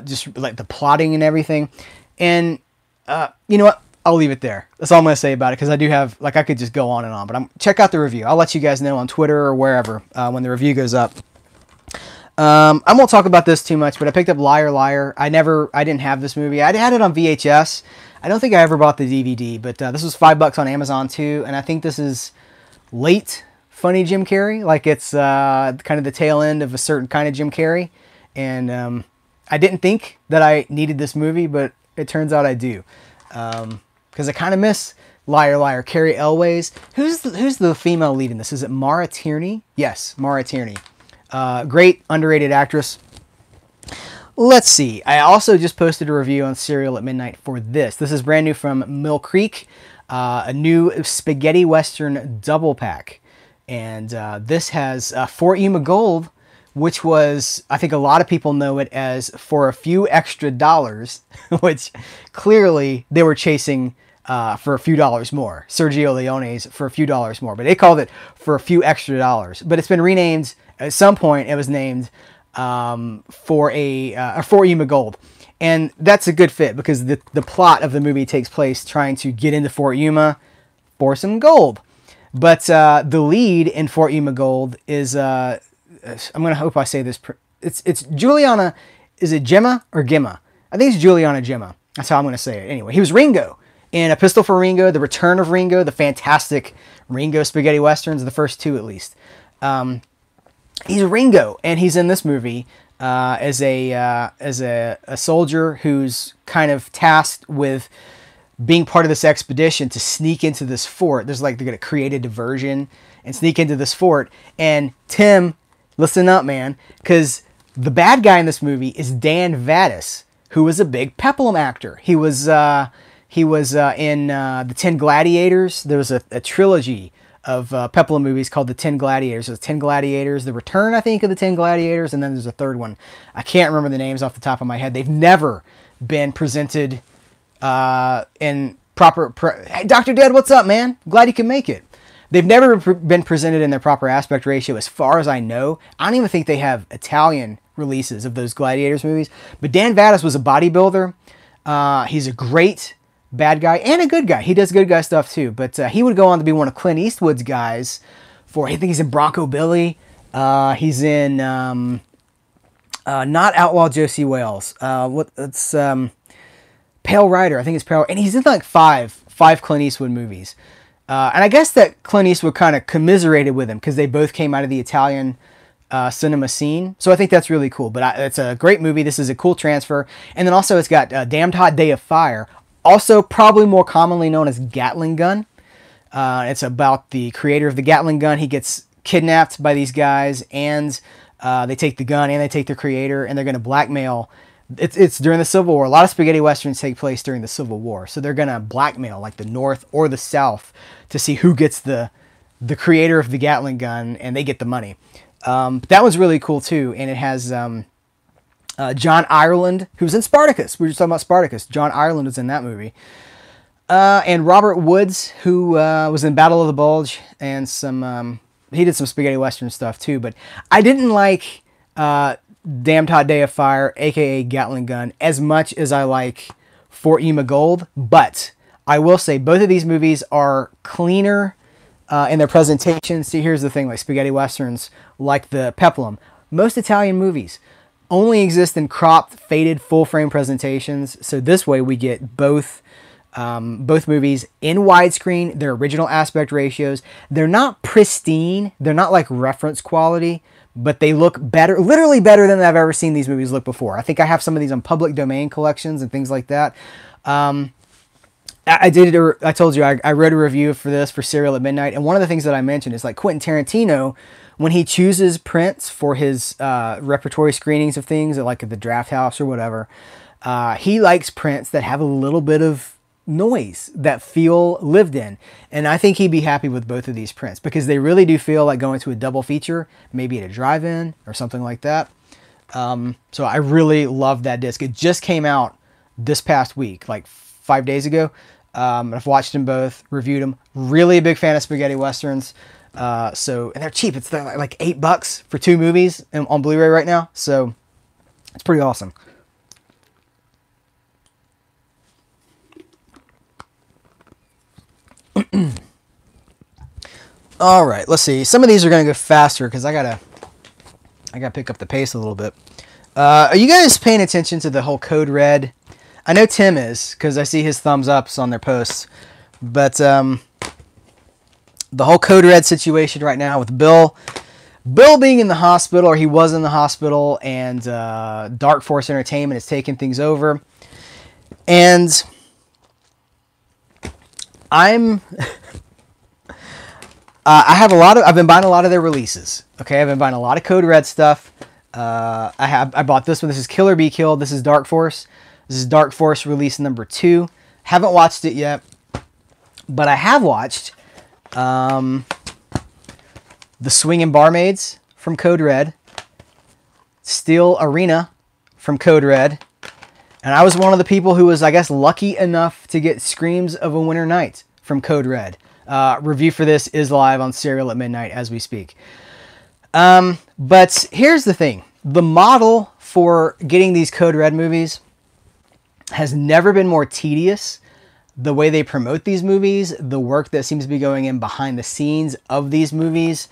just like the plotting and everything. And you know what? I'll leave it there. That's all I'm going to say about it, because I do have, like, I could just go on and on. But check out the review. I'll let you guys know on Twitter or wherever when the review goes up. I won't talk about this too much, but I picked up Liar Liar. I didn't have this movie. I had it on VHS. I don't think I ever bought the DVD, but this was $5 on Amazon too. And I think this is late funny Jim Carrey. Like, it's kind of the tail end of a certain kind of Jim Carrey. And I didn't think that I needed this movie, but it turns out I do. Because I kind of miss Liar Liar. Carrie Elways. Who's the female lead in this? Is it Maura Tierney? Yes, Maura Tierney. Great underrated actress. Let's see. I also just posted a review on Serial at Midnight for this. This is brand new from Mill Creek. A new spaghetti western double pack. And this has Fort Yuma Gold, which was, I think a lot of people know it as For a Few Extra Dollars, which clearly they were chasing for a few dollars more. Sergio Leone's For a Few Dollars More, but they called it For a Few Extra Dollars. But it's been renamed. At some point, it was named for Fort Yuma Gold. And that's a good fit, because the plot of the movie takes place trying to get into Fort Yuma for some gold. But the lead in Fort Yuma Gold is, I'm going to hope I say this, it's Juliana, is it Gemma or Gemma? I think it's Juliana Gemma. That's how I'm going to say it. Anyway, he was Ringo in A Pistol for Ringo, The Return of Ringo, the fantastic Ringo spaghetti westerns, the first two at least. He's Ringo, and he's in this movie as a soldier who's kind of tasked with being part of this expedition to sneak into this fort. There's like, they're going to create a diversion and sneak into this fort. And Tim, listen up, man, because the bad guy in this movie is Dan Vadas, who was a big Peplum actor. He was in the 10 Gladiators. There was a trilogy of Peplum movies called the 10 Gladiators. There's 10 Gladiators, The Return, I think, of the 10 Gladiators, and then there's a third one. I can't remember the names off the top of my head. They've never been presented in proper... Hey, Dr. Dead, what's up, man? Glad you can make it. They've never been presented in their proper aspect ratio, as far as I know. I don't even think they have Italian releases of those Gladiators movies. But Dan Vadas was a bodybuilder. He's a great bad guy and a good guy. He does good guy stuff too, but he would go on to be one of Clint Eastwood's guys I think he's in Bronco Billy. He's in not Outlaw Josie Wales. It's Pale Rider. I think it's Pale, and he's in like five Clint Eastwood movies. And I guess that Clint Eastwood kind of commiserated with him, because they both came out of the Italian cinema scene. So I think that's really cool. But it's a great movie. This is a cool transfer. And then also it's got Damned Hot Day of Fire. Also, probably more commonly known as Gatling Gun. It's about the creator of the Gatling gun. He gets kidnapped by these guys, and they take the gun, and they take the creator, and they're going to blackmail. It's during the Civil War. A lot of spaghetti westerns take place during the Civil War, so they're going to blackmail like the North or the South to see who gets the creator of the Gatling gun, and they get the money. That was really cool too, and it has John Ireland, who's in Spartacus. We were just talking about Spartacus. John Ireland was in that movie. And Robert Woods, who was in Battle of the Bulge, and he did some spaghetti western stuff too. But I didn't like Damned Hot Day of Fire, aka Gatling Gun, as much as I like Fort Yuma Gold. But I will say both of these movies are cleaner in their presentation. See, here's the thing, like spaghetti westerns, like the Peplum. Most Italian movies only exist in cropped, faded, full-frame presentations. So this way we get both movies in widescreen, their original aspect ratios. They're not pristine. They're not like reference quality, but they look better, literally better than I've ever seen these movies look before. I think I have some of these on public domain collections and things like that. I told you, I wrote a review for this for Serial at Midnight, and one of the things that I mentioned is like Quentin Tarantino when he chooses prints for his repertory screenings of things, like at the Draft House or whatever, he likes prints that have a little bit of noise, that feel lived in. And I think he'd be happy with both of these prints because they really do feel like going to a double feature, maybe at a drive-in or something like that. So I really love that disc. It just came out this past week, like 5 days ago. I've watched them both, reviewed them. Really a big fan of spaghetti westerns. And they're cheap. It's like $8 for 2 movies on Blu-ray right now. So it's pretty awesome. All right, let's see. Some of these are going to go faster because I gotta pick up the pace a little bit. Are you guys paying attention to the whole Code Red? I know Tim is because I see his thumbs ups on their posts. But the whole Code Red situation right now with Bill being in the hospital, or he was in the hospital, and Dark Force Entertainment is taking things over. And I've been buying a lot of their releases. Okay, I've been buying a lot of Code Red stuff. I bought this one. This is Kill or Be Killed. This is Dark Force. This is Dark Force release number 2. Haven't watched it yet, but I have watched The Swingin' Barmaids from Code Red, Steel Arena from Code Red, and I was one of the people who was, I guess, lucky enough to get Screams of a Winter Night from Code Red. Review for this is live on Serial at midnight as we speak. But here's the thing. The model for getting these Code Red movies has never been more tedious. The way they promote these movies, the work that seems to be going in behind the scenes of these movies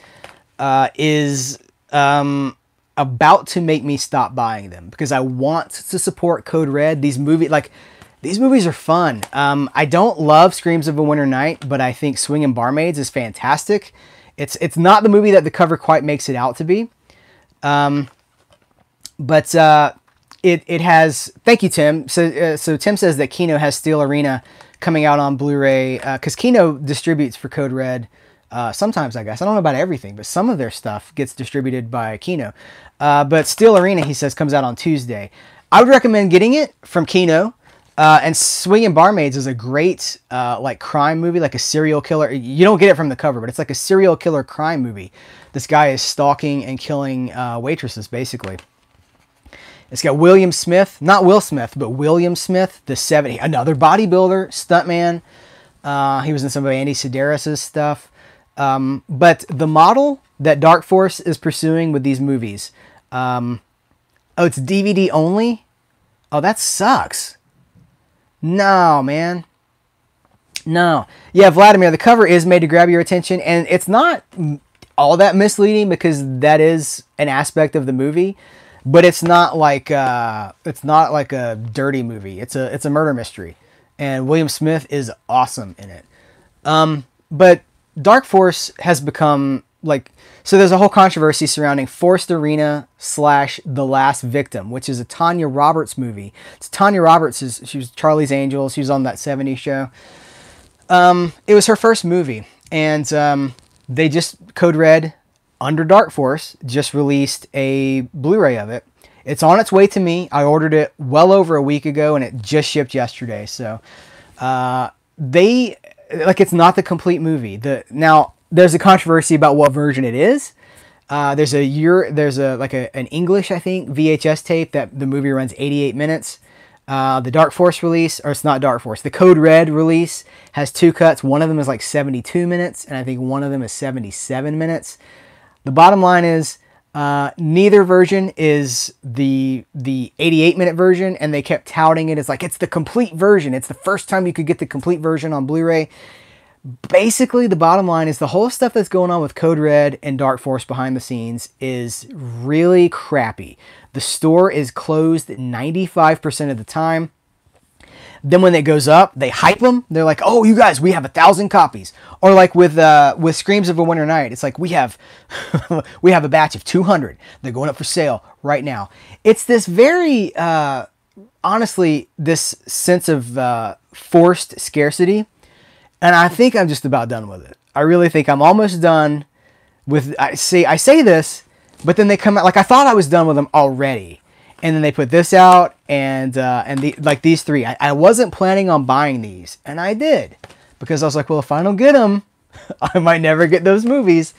is about to make me stop buying them because I want to support Code Red. These movies are fun. I don't love Screams of a Winter Night, but I think Swingin' Barmaids is fantastic. It's not the movie that the cover quite makes it out to be. But it has... Thank you, Tim. So Tim says that Kino has Steel Arena coming out on Blu-ray because Kino distributes for Code Red sometimes, I guess. I don't know about everything, but some of their stuff gets distributed by Kino. But Steel Arena, he says, comes out on Tuesday. I would recommend getting it from Kino. And Swingin' Barmaids is a great like crime movie, like a serial killer. You don't get it from the cover, but it's like a serial killer crime movie. This guy is stalking and killing waitresses, basically. It's got William Smith, not Will Smith, but William Smith, another bodybuilder, stuntman. He was in some of Andy Sedaris' stuff. But the model that Dark Force is pursuing with these movies, it's DVD only? Oh, that sucks. No, man. No. Yeah, Vladimir, the cover is made to grab your attention, and it's not all that misleading because that is an aspect of the movie, but it's not like a dirty movie. It's a murder mystery, and William Smith is awesome in it. But Dark Force has become like... So there's a whole controversy surrounding Forced Arena / The Last Victim, which is a Tanya Roberts movie. It's Tanya Roberts. She was Charlie's Angels. She was on that 70s show. It was her first movie. And they just, Code Red, under Dark Force, just released a Blu-ray of it. It's on its way to me. I ordered it well over a week ago, and it just shipped yesterday. So it's not the complete movie. Now, there's a controversy about what version it is. There's an English, I think, VHS tape that the movie runs 88 minutes. The Dark Force release, or it's not Dark Force, the Code Red release has 2 cuts. One of them is like 72 minutes, and I think one of them is 77 minutes. The bottom line is neither version is the 88-minute version, and they kept touting it as like it's the complete version. It's the first time you could get the complete version on Blu-ray. Basically, the bottom line is the whole stuff that's going on with Code Red and Dark Force behind the scenes is really crappy. The store is closed 95% of the time. Then when it goes up, they hype them. They're like, "Oh, you guys, we have 1,000 copies." Or like with Screams of a Winter Night, it's like we have a batch of 200. They're going up for sale right now. It's this very honestly, this sense of forced scarcity. And I think I'm just about done with it. I really think I'm almost done I say this, but then they come out like I thought I was done with them already, and then they put this out and these three. I wasn't planning on buying these, and I did because I was like, well, if I don't get them, I might never get those movies.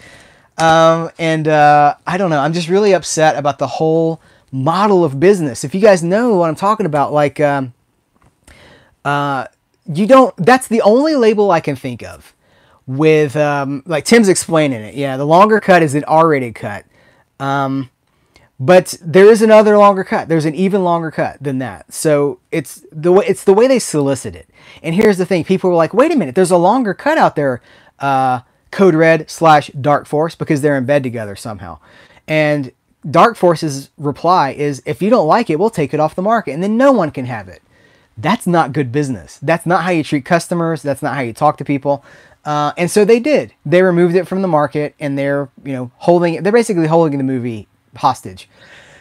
I don't know. I'm just really upset about the whole model of business. If you guys know what I'm talking about, like that's the only label I can think of with like Tim's explaining it. Yeah, the longer cut is an R-rated cut. But there is another longer cut. There's an even longer cut than that. So it's the way they solicit it. And here's the thing. People were like, wait a minute, there's a longer cut out there, Code Red / Dark Force, because they're in bed together somehow. And Dark Force's reply is, if you don't like it, we'll take it off the market, and then no one can have it. That's not good business. That's not how you treat customers. That's not how you talk to people. And so they did. They removed it from the market, and they're they're basically holding the movie hostage.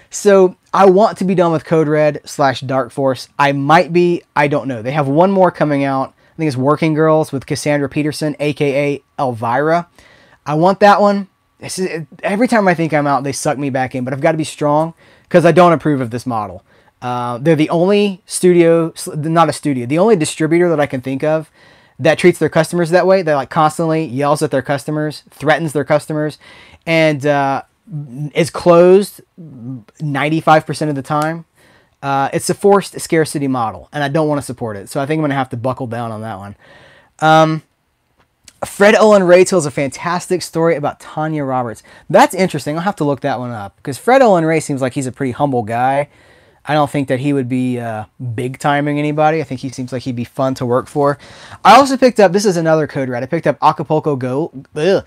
So I want to be done with Code Red / Dark Force. I might be. I don't know. They have one more coming out. I think it's Working Girls with Cassandra Peterson, aka Elvira. I want that one. Every time I think I'm out, they suck me back in. But I've got to be strong because I don't approve of this model. They're the only the only distributor that I can think of that treats their customers that way. They like constantly yells at their customers, threatens their customers, and is closed 95% of the time. It's a forced scarcity model, and I don't want to support it. So I think I'm going to have to buckle down on that one. Fred Olen Ray tells a fantastic story about Tanya Roberts. That's interesting. I'll have to look that one up because Fred Olen Ray seems like he's a pretty humble guy. I don't think that he would be big timing anybody. I think he seems like he'd be fun to work for. I also picked up, this is another Code Red. I picked up Acapulco Gold, which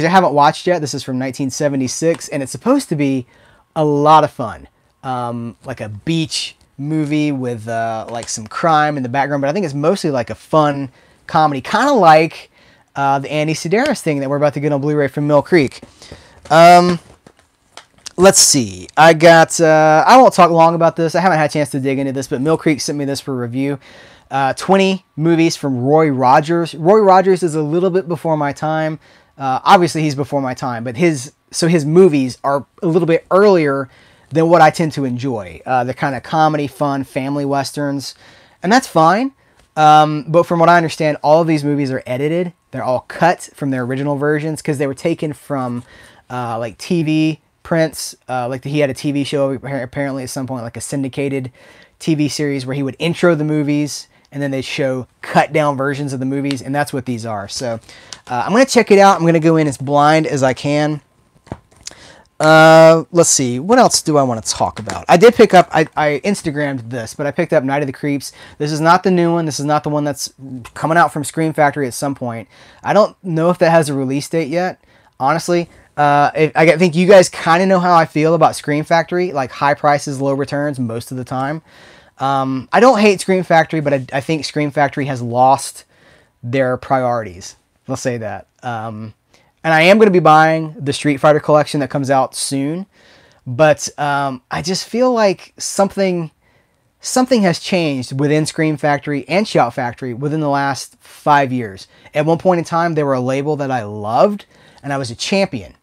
I haven't watched yet. This is from 1976, and it's supposed to be a lot of fun. Like a beach movie with like some crime in the background, but I think it's mostly like a fun comedy, kind of like the Andy Sedaris thing that we're about to get on Blu-ray from Mill Creek. Let's see. I won't talk long about this. I haven't had a chance to dig into this, but Mill Creek sent me this for review. 20 movies from Roy Rogers. Roy Rogers is a little bit before my time. Obviously, he's before my time, but his movies are a little bit earlier than what I tend to enjoy. They're kind of comedy, fun, family westerns, and that's fine. But from what I understand, all of these movies are edited. They're all cut from their original versions because they were taken from like TV prints. Like he had a TV show apparently at some point, like a syndicated TV series where he would intro the movies and then they'd show cut down versions of the movies, and that's what these are. So I'm going to check it out. I'm going to go in as blind as I can. Let's see. What else do I want to talk about? I did pick up, I Instagrammed this, but I picked up Night of the Creeps. This is not the new one. This is not the one that's coming out from Scream Factory at some point. I don't know if that has a release date yet, honestly. I think you guys kind of know how I feel about Scream Factory, like high prices, low returns most of the time. I don't hate Scream Factory, but I think Scream Factory has lost their priorities. Let's say that. And I am going to be buying the Street Fighter collection that comes out soon. But I just feel like something has changed within Scream Factory and Shout Factory within the last 5 years. At one point in time, they were a label that I loved, and I was a champion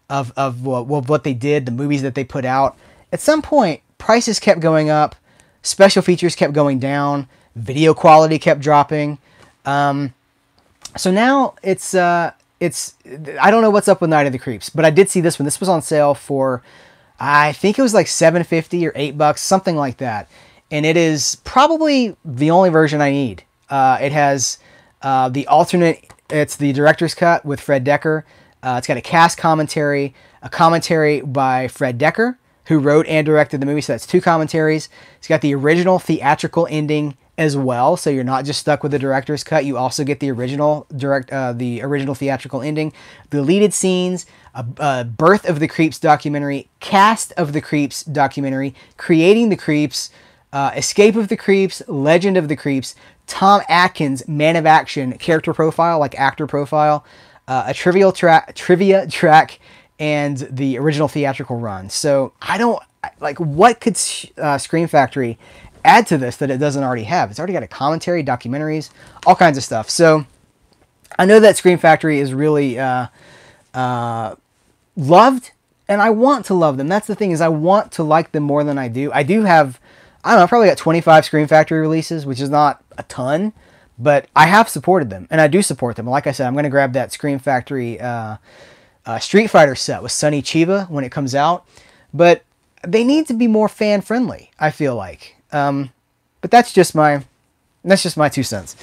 of what they did, the movies that they put out. At some point, prices kept going up, special features kept going down, video quality kept dropping. So now it's I don't know what's up with Night of the Creeps, but I did see this one. This was on sale for, I think it was like $7.50 or $8, something like that. And it is probably the only version I need. It has the alternate, it's the director's cut with Fred Dekker. It's got a cast commentary, a commentary by Fred Dekker, who wrote and directed the movie, so that's 2 commentaries. It's got the original theatrical ending as well, so you're not just stuck with the director's cut. You also get the original theatrical ending, deleted scenes, a Birth of the Creeps documentary, Cast of the Creeps documentary, Creating the Creeps, Escape of the Creeps, Legend of the Creeps, Tom Atkins Man of Action character profile, like actor profile, a trivia track, and the original theatrical run. So I don't like, what could Scream Factory add to this that it doesn't already have? It's already got a commentary, documentaries, all kinds of stuff. So I know that Scream Factory is really loved, and I want to love them. That's the thing, is I want to like them more than I do. I do have, I don't know, I probably got 25 Scream Factory releases, which is not a ton, but I have supported them, and I do support them. Like I said, I'm going to grab that Scream Factory Street Fighter set with Sonny Chiba when it comes out, but they need to be more fan-friendly, I feel like. But that's just my 2 cents.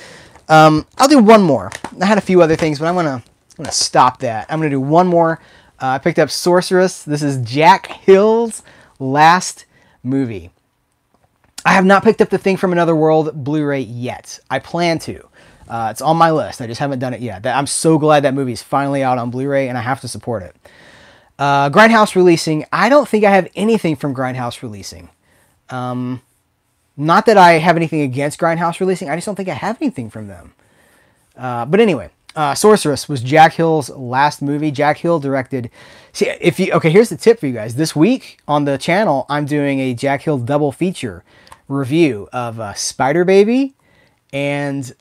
I'll do one more. I had a few other things, but I'm gonna stop that. I'm gonna do one more. I picked up Sorceress. This is Jack Hill's last movie. I have not picked up The Thing from Another World Blu-ray yet. I plan to. It's on my list. I just haven't done it yet. I'm so glad that movie is finally out on Blu-ray, and I have to support it. Grindhouse releasing. I don't think I have anything from Grindhouse releasing. Not that I have anything against Grindhouse releasing. I just don't think I have anything from them. But anyway, Sorceress was Jack Hill's last movie. Jack Hill directed. See, okay, here's the tip for you guys. This week on the channel, I'm doing a Jack Hill double feature review of Spider Baby and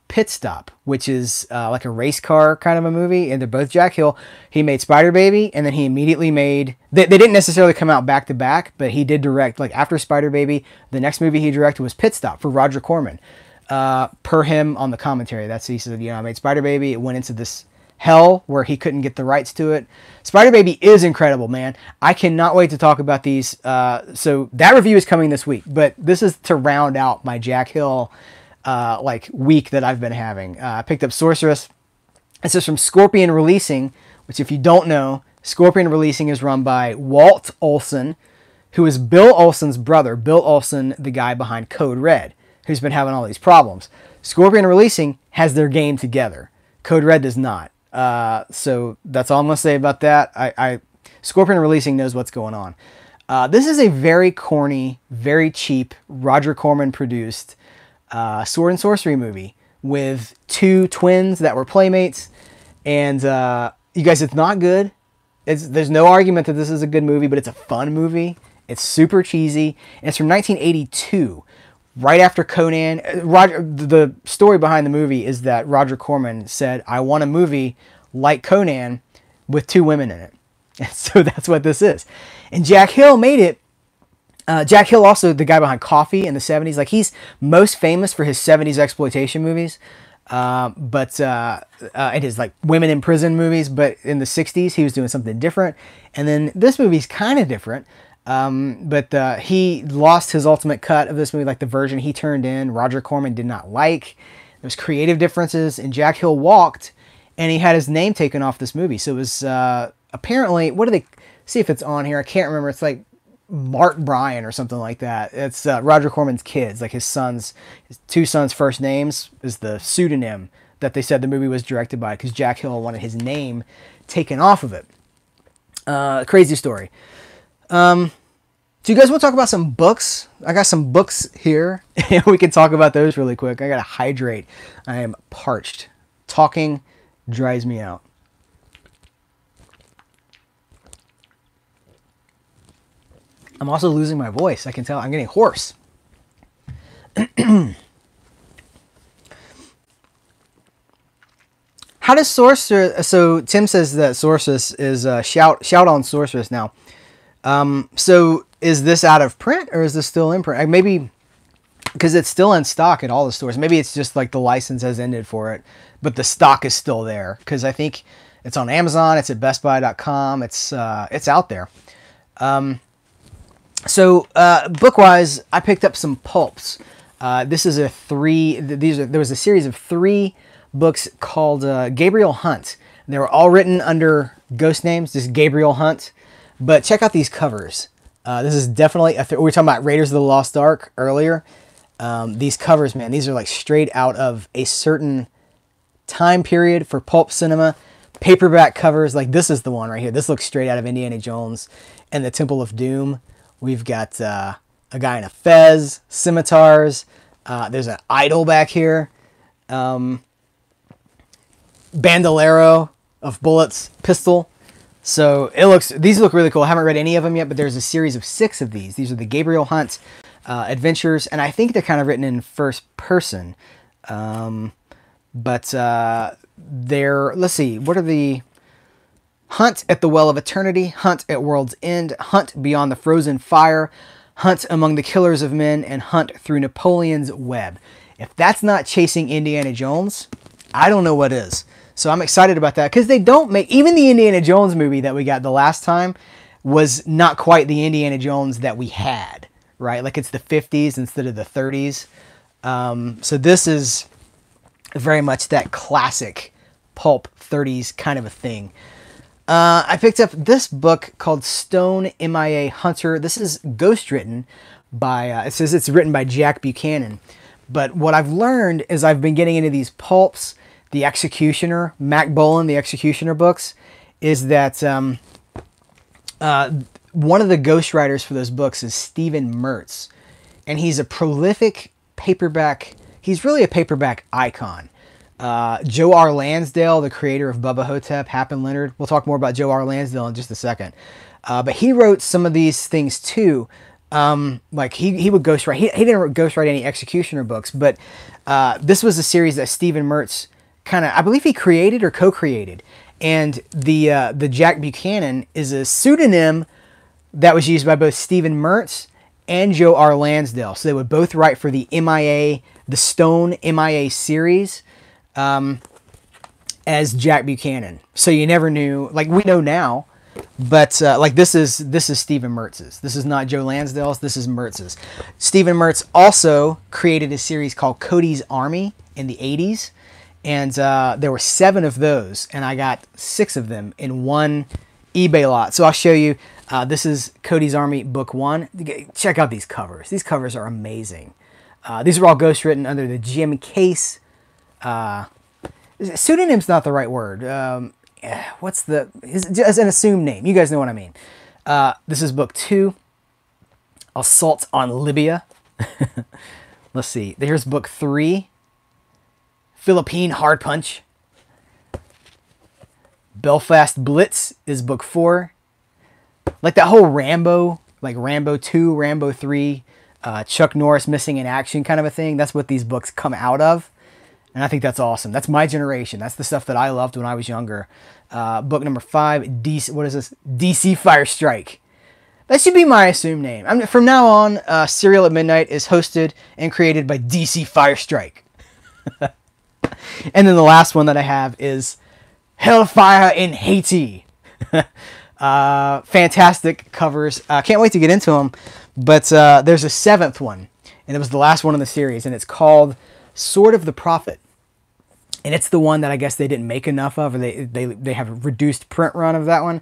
Pit Stop, which is like a race car kind of a movie. And they're both Jack Hill. He made Spider Baby, and then he immediately made... They didn't necessarily come out back to back, but he did direct, like after Spider Baby, the next movie he directed was Pit Stop for Roger Corman. Per him on the commentary. He said, I made Spider Baby. It went into this hell where he couldn't get the rights to it. Spider Baby is incredible, man. I cannot wait to talk about these. So that review is coming this week, but this is to round out my Jack Hill week that I've been having. I picked up Sorceress. This is from Scorpion Releasing, which, if you don't know, Scorpion Releasing is run by Walt Olson, who is Bill Olson's brother. Bill Olson, the guy behind Code Red, who's been having all these problems. Scorpion Releasing has their game together. Code Red does not. So that's all I'm going to say about that. Scorpion Releasing knows what's going on. This is a very corny, very cheap, Roger Corman produced sword and sorcery movie with two twins that were playmates. And you guys, it's not good. There's no argument that this is a good movie, but it's a fun movie. It's super cheesy. And it's from 1982. Right after Conan. The story behind the movie is that Roger Corman said, I want a movie like Conan with two women in it. And so that's what this is. And Jack Hill made it. Jack Hill, also the guy behind Coffee in the 70s. Like, he's most famous for his 70s exploitation movies. It is like women in prison movies. But in the 60s, he was doing something different. And then this movie's kind of different. He lost his ultimate cut of this movie, like the version he turned in, Roger Corman did not like. There's creative differences, and Jack Hill walked, and he had his name taken off this movie. So it was apparently, what do they, see if it's on here, I can't remember, it's like Mark Bryan or something like that. It's Roger Corman's kids, like his two sons' first names is the pseudonym that they said the movie was directed by, because Jack Hill wanted his name taken off of it. Crazy story. So you guys want to talk about some books? I got some books here, and we can talk about those really quick. I got to hydrate. I am parched. Talking dries me out. I'm also losing my voice. I can tell. I'm getting hoarse. How does Sorceress... So Tim says that Sorceress is... shout on Sorceress now. So is this out of print, or is this still in print? Maybe because it's still in stock at all the stores. Maybe it's just like the license has ended for it, but the stock is still there, because I think it's on Amazon. It's at bestbuy.com. It's out there. Book-wise, I picked up some pulps. This is there was a series of 3 books called Gabriel Hunt. They were all written under ghost names, just Gabriel Hunt. But check out these covers. This is definitely... we were talking about Raiders of the Lost Ark earlier. These covers, man, these are like straight out of a certain time period for pulp cinema. Paperback covers, like this is the one right here. This looks straight out of Indiana Jones and the Temple of Doom. We've got a guy in a fez, scimitars. There's an idol back here. Bandolero of bullets, pistol. So these look really cool. I haven't read any of them yet, but there's a series of 6 of these. These are the Gabriel Hunt adventures, and I think they're kind of written in first person. let's see, what are the... Hunt at the Well of Eternity, Hunt at World's End, Hunt Beyond the Frozen Fire, Hunt Among the Killers of Men, and Hunt Through Napoleon's Web. If that's not chasing Indiana Jones, I don't know what is. So I'm excited about that, because they don't make... Even the Indiana Jones movie that we got the last time was not quite the Indiana Jones that we had, right? Like, it's the 50s instead of the 30s. So this is very much that classic pulp 30s kind of a thing. I picked up this book called Stone MIA Hunter. This is ghostwritten by, it says it's written by Jack Buchanan. But what I've learned is I've been getting into these pulps, the Executioner, Mac Bolan, the Executioner books, is that one of the ghostwriters for those books is Stephen Mertz. And he's a prolific paperback, he's really a paperback icon. Joe R. Lansdale, the creator of Bubba Hotep, Hap and Leonard. We'll talk more about Joe R. Lansdale in just a second. But he wrote some of these things too. Like he would ghostwrite. He didn't ghostwrite any Executioner books, but this was a series that Stephen Mertz kind of, I believe he created or co-created. And the Jack Buchanan is a pseudonym that was used by both Stephen Mertz and Joe R. Lansdale. So they would both write for the MIA, the Stone MIA series. As Jack Buchanan. So you never knew, like we know now, but like this is Stephen Mertz's. This is not Joe Lansdale's, this is Mertz's. Stephen Mertz also created a series called Cody's Army in the 80s, and there were 7 of those, and I got 6 of them in one eBay lot. So I'll show you. This is Cody's Army Book 1. Check out these covers. These covers are amazing. These are all ghostwritten under the Jim Case. Pseudonym's not the right word. What's the... as an assumed name. You guys know what I mean. This is Book 2. Assault on Libya. Let's see. Here's Book 3. Philippine Hard Punch. Belfast Blitz is Book 4. Like that whole Rambo, like Rambo 2, Rambo 3, Chuck Norris Missing in Action kind of a thing. That's what these books come out of. And I think that's awesome. That's my generation. That's the stuff that I loved when I was younger. Book number 5, DC, what is this? DC Fire Strike. That should be my assumed name. From now on, Serial at Midnight is hosted and created by DC Fire Strike. And then the last one that I have is Hellfire in Haiti. Fantastic covers. Can't wait to get into them. But there's a 7th one. And it was the last one in the series. And it's called Sword of the Prophet. And it's the one that I guess they didn't make enough of, or they have a reduced print run of that one,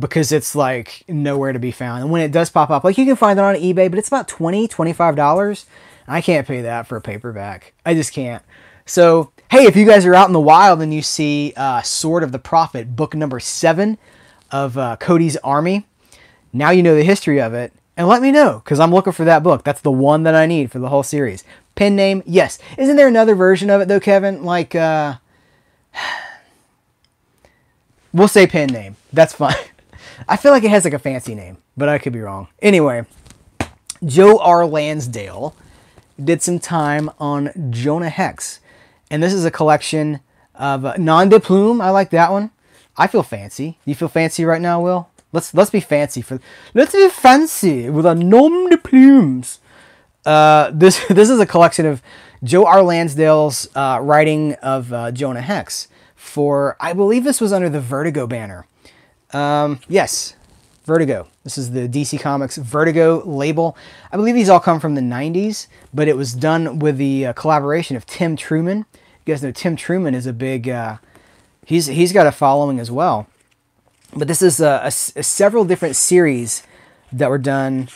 because it's like nowhere to be found. And when it does pop up, like you can find it on eBay, but it's about $20, $25. I can't pay that for a paperback. I just can't. So, hey, if you guys are out in the wild and you see Sword of the Prophet, book number 7 of Cody's Army, now you know the history of it. And let me know, because I'm looking for that book. That's the one that I need for the whole series. Pen name, yes. Isn't there another version of it, though, Kevin? Like, we'll say pen name. That's fine. I feel like it has like a fancy name, but I could be wrong. Anyway, Joe R. Lansdale did some time on Jonah Hex. And this is a collection of Nom de Plume. I like that one. I feel fancy. You feel fancy right now, Will? Let's be fancy let's be fancy with a nom de plumes. This is a collection of Joe R. Lansdale's writing of Jonah Hex for, I believe this was under the Vertigo banner. Yes, Vertigo. This is the DC Comics Vertigo label. I believe these all come from the 90s, but it was done with the collaboration of Tim Truman. You guys know Tim Truman is a big, he's got a following as well. But this is a several different series that were done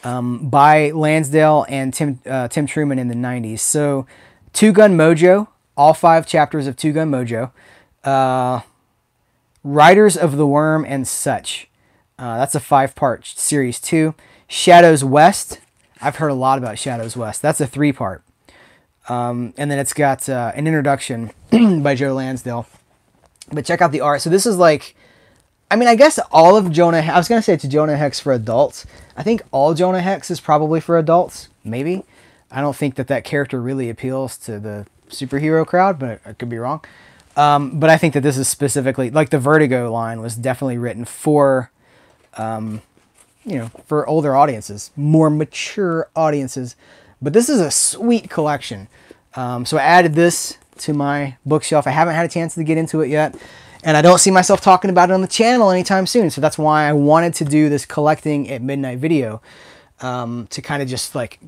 by Lansdale and Tim Truman in the 90s. So, Two Gun Mojo, all 5 chapters of Two Gun Mojo. Riders of the Worm and Such. That's a 5-part series too. Shadows West. I've heard a lot about Shadows West. That's a 3-part. And then it's got an introduction by Joe Lansdale. But check out the art. So this is like... I mean, I guess all of Jonah... I was going to say it's Jonah Hex for adults. I think all Jonah Hex is probably for adults. Maybe. I don't think that character really appeals to the superhero crowd, but I could be wrong. But I think that this is specifically, like the Vertigo line was definitely written for, for older audiences, more mature audiences. But this is a sweet collection. So I added this to my bookshelf. I haven't had a chance to get into it yet. And I don't see myself talking about it on the channel anytime soon. So that's why I wanted to do this collecting at midnight video, to kind of just like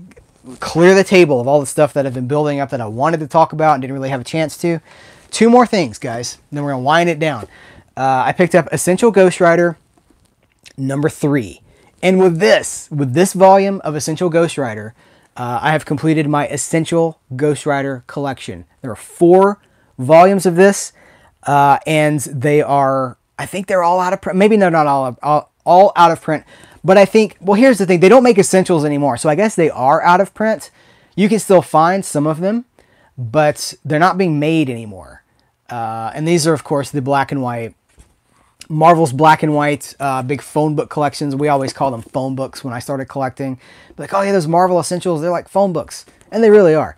clear the table of all the stuff that I've been building up that I wanted to talk about and didn't really have a chance to. 2 more things, guys. Then we're going to wind it down. I picked up Essential Ghost Rider number 3. And with this volume of Essential Ghost Rider, I have completed my Essential Ghost Rider collection. There are 4 volumes of this, and they are, I think they're all out of print. Maybe they're not all out of print, but I think, well, here's the thing. They don't make Essentials anymore, so I guess they are out of print. You can still find some of them, but they're not being made anymore. And these are, of course, the black and white, Marvel's black and white big phone book collections. We always call them phone books when I started collecting. Like, oh yeah, those Marvel Essentials, they're like phone books. And they really are.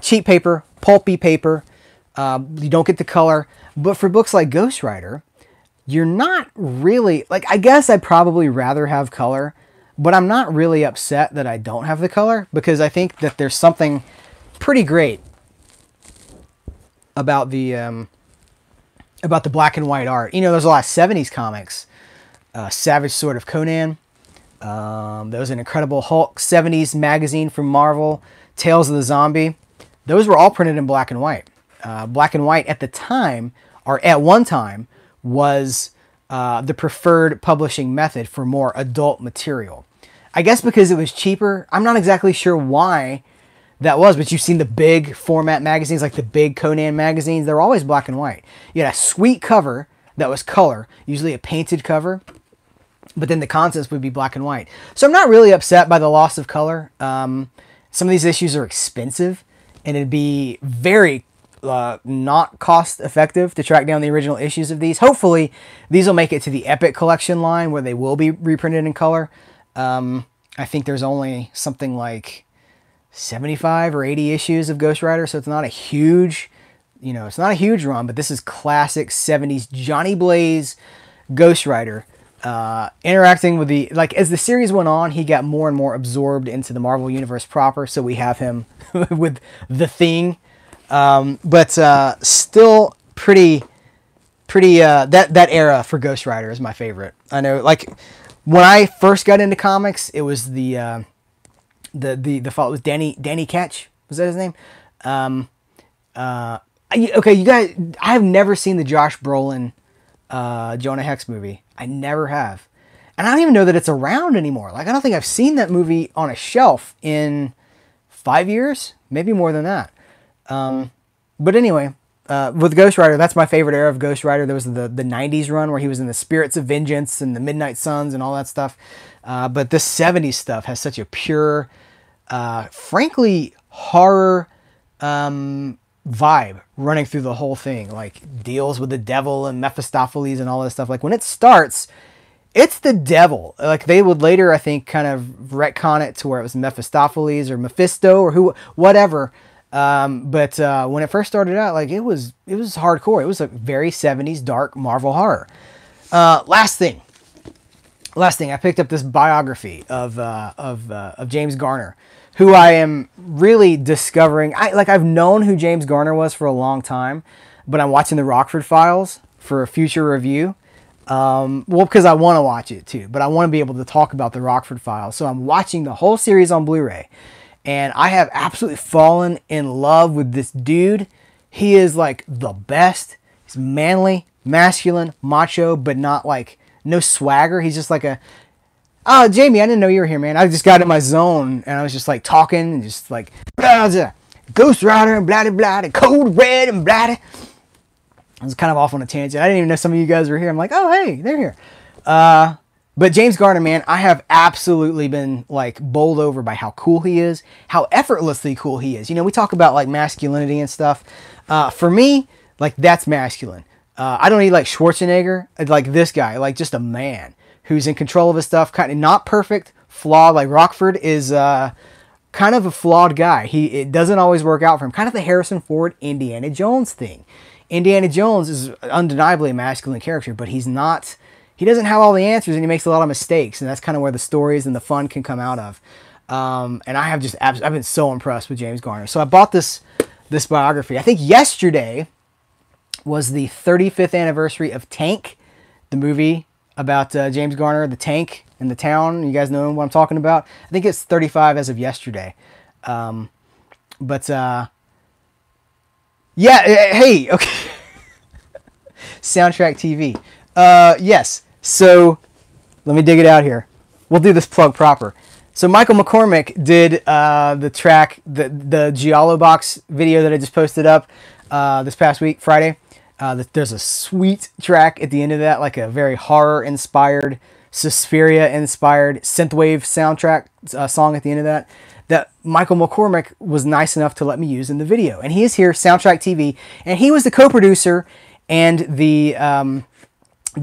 Cheap paper, pulpy paper. You don't get the color. But for books like Ghost Rider, you're not really, like, I guess I'd probably rather have color, but I'm not really upset that I don't have the color, because I think that there's something pretty great about the black and white art. You know, there's a lot of 70s comics. Savage Sword of Conan. There was an Incredible Hulk 70s magazine from Marvel. Tales of the Zombie. Those were all printed in black and white. Black and white at the time, or at one time, was the preferred publishing method for more adult material. I guess because it was cheaper. I'm not exactly sure why that was, but you've seen the big format magazines, like the big Conan magazines. They're always black and white. You had a sweet cover that was color, usually a painted cover, but then the contents would be black and white. So I'm not really upset by the loss of color. Some of these issues are expensive, and it'd be very not cost effective to track down the original issues of these. Hopefully these will make it to the Epic Collection line where they will be reprinted in color. I think there's only something like 75 or 80 issues of Ghost Rider, so it's not a huge, it's not a huge run, but this is classic 70s Johnny Blaze Ghost Rider. Interacting with the, like, as the series went on, he got more and more absorbed into the Marvel Universe proper, so we have him with The Thing. But still pretty, that era for Ghost Rider is my favorite. I know, like, when I first got into comics, it was the fault was Danny Ketch. Was that his name? Okay, you guys, I have never seen the Josh Brolin, Jonah Hex movie. I never have. And I don't even know that it's around anymore. Like, I don't think I've seen that movie on a shelf in 5 years, maybe more than that. But anyway, with Ghost Rider, that's my favorite era of Ghost Rider. There was the 90s run where he was in the Spirits of Vengeance and the Midnight Suns and all that stuff. But this 70s stuff has such a pure, frankly, horror vibe running through the whole thing. Like, deals with the devil and Mephistopheles and all this stuff. Like, when it starts, it's the devil. Like, they would later, I think, kind of retcon it to where it was Mephistopheles or Mephisto or whatever. But when it first started out, like, it was hardcore. It was a very 70s dark Marvel horror. Last thing, I picked up this biography of James Garner, who I am really discovering. I've known who James Garner was for a long time, but I'm watching the Rockford Files for a future review. Well, because I want to watch it too, but I want to be able to talk about the Rockford Files. So I'm watching the whole series on Blu-ray, and I have absolutely fallen in love with this dude. He is like the best. He's manly, masculine, macho, but not like, no swagger. He's just like oh, Jamie, I didn't know you were here, man. I just got in my zone, and I was just like talking, and just like, blah, blah, Ghost Rider, and blah, blah, blah, Code Red, and blah, blah. I was kind of off on a tangent. I didn't even know some of you guys were here. I'm like, oh, hey, they're here. But James Garner, man, I have absolutely been, like, bowled over by how cool he is, how effortlessly cool he is. You know, we talk about, like, masculinity and stuff. For me, like, that's masculine. I don't need, like, Schwarzenegger. Like, this guy, like, just a man who's in control of his stuff, kind of not perfect, flawed. Like, Rockford is kind of a flawed guy. It doesn't always work out for him. Kind of the Harrison Ford, Indiana Jones thing. Indiana Jones is undeniably a masculine character, but he's not. He doesn't have all the answers, and he makes a lot of mistakes, and that's kind of where the stories and the fun can come out of. And I've been so impressed with James Garner. So I bought this biography. I think yesterday was the 35th anniversary of Tank, the movie about James Garner, the tank in the town. You guys know what I'm talking about. I think it's 35 as of yesterday. Yeah, hey, okay. Soundtrack TV. Yes. So let me dig it out here. We'll do this plug proper. So Michael McCormick did the track, the Giallo box video that I just posted up this past week, Friday. There's a sweet track at the end of that, like a very horror-inspired, Suspiria-inspired synthwave soundtrack song at the end of that Michael McCormick was nice enough to let me use in the video. And he is here, Soundtrack TV, and he was the co-producer and the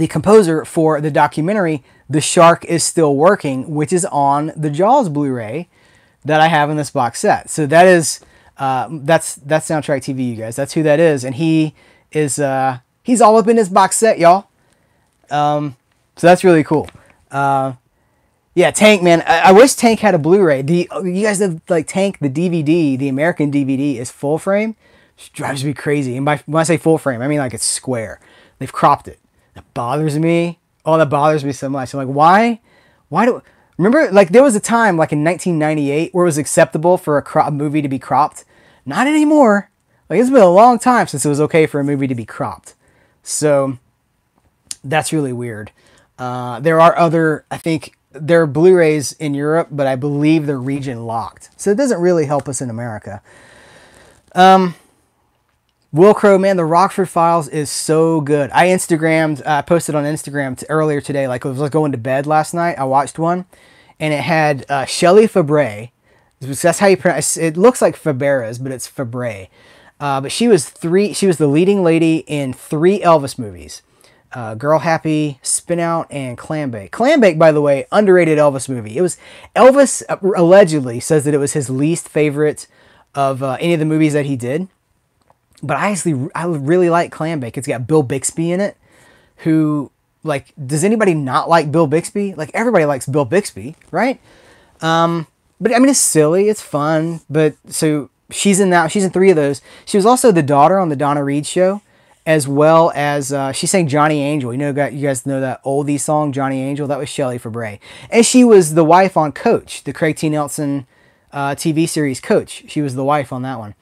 composer for the documentary The Shark Is Still Working, which is on the Jaws Blu-ray that I have in this box set. So that is that's Soundtrack TV, you guys. That's who that is, and he's all up in this box set, y'all. So that's really cool. Yeah, Tank, man. I wish Tank had a Blu-ray. You guys have like Tank, the DVD, the American DVD is full frame. It drives me crazy. And when I say full frame, I mean like it's square. They've cropped it. That bothers me. Oh, that bothers me so much. I'm like, why? Remember, like there was a time like in 1998 where it was acceptable for a movie to be cropped. Not anymore. Like it's been a long time since it was okay for a movie to be cropped. So that's really weird. There are other, I think there are Blu-rays in Europe, but I believe they're region locked. So it doesn't really help us in America. Will Crow, man, the Rockford Files is so good. I posted on Instagram earlier today, like I was going to bed last night. I watched one, and it had Shelley Fabre. That's how you pronounce it. It looks like Faberes, but it's Fabre. But she was the leading lady in 3 Elvis movies. Girl Happy, Spin Out, and Clambake. Clambake, by the way, underrated Elvis movie. It was Elvis allegedly says that it was his least favorite of any of the movies that he did. But I really like Clambake. It's got Bill Bixby in it, who, like, does anybody not like Bill Bixby? Like, everybody likes Bill Bixby, right? But I mean, it's silly, it's fun. But so she's in that. She's in 3 of those. She was also the daughter on the Donna Reed show, as well as she sang Johnny Angel. You guys know that oldie song, Johnny Angel? That was Shelley Fabre. And she was the wife on Coach, the Craig T. Nelson TV series Coach. She was the wife on that one.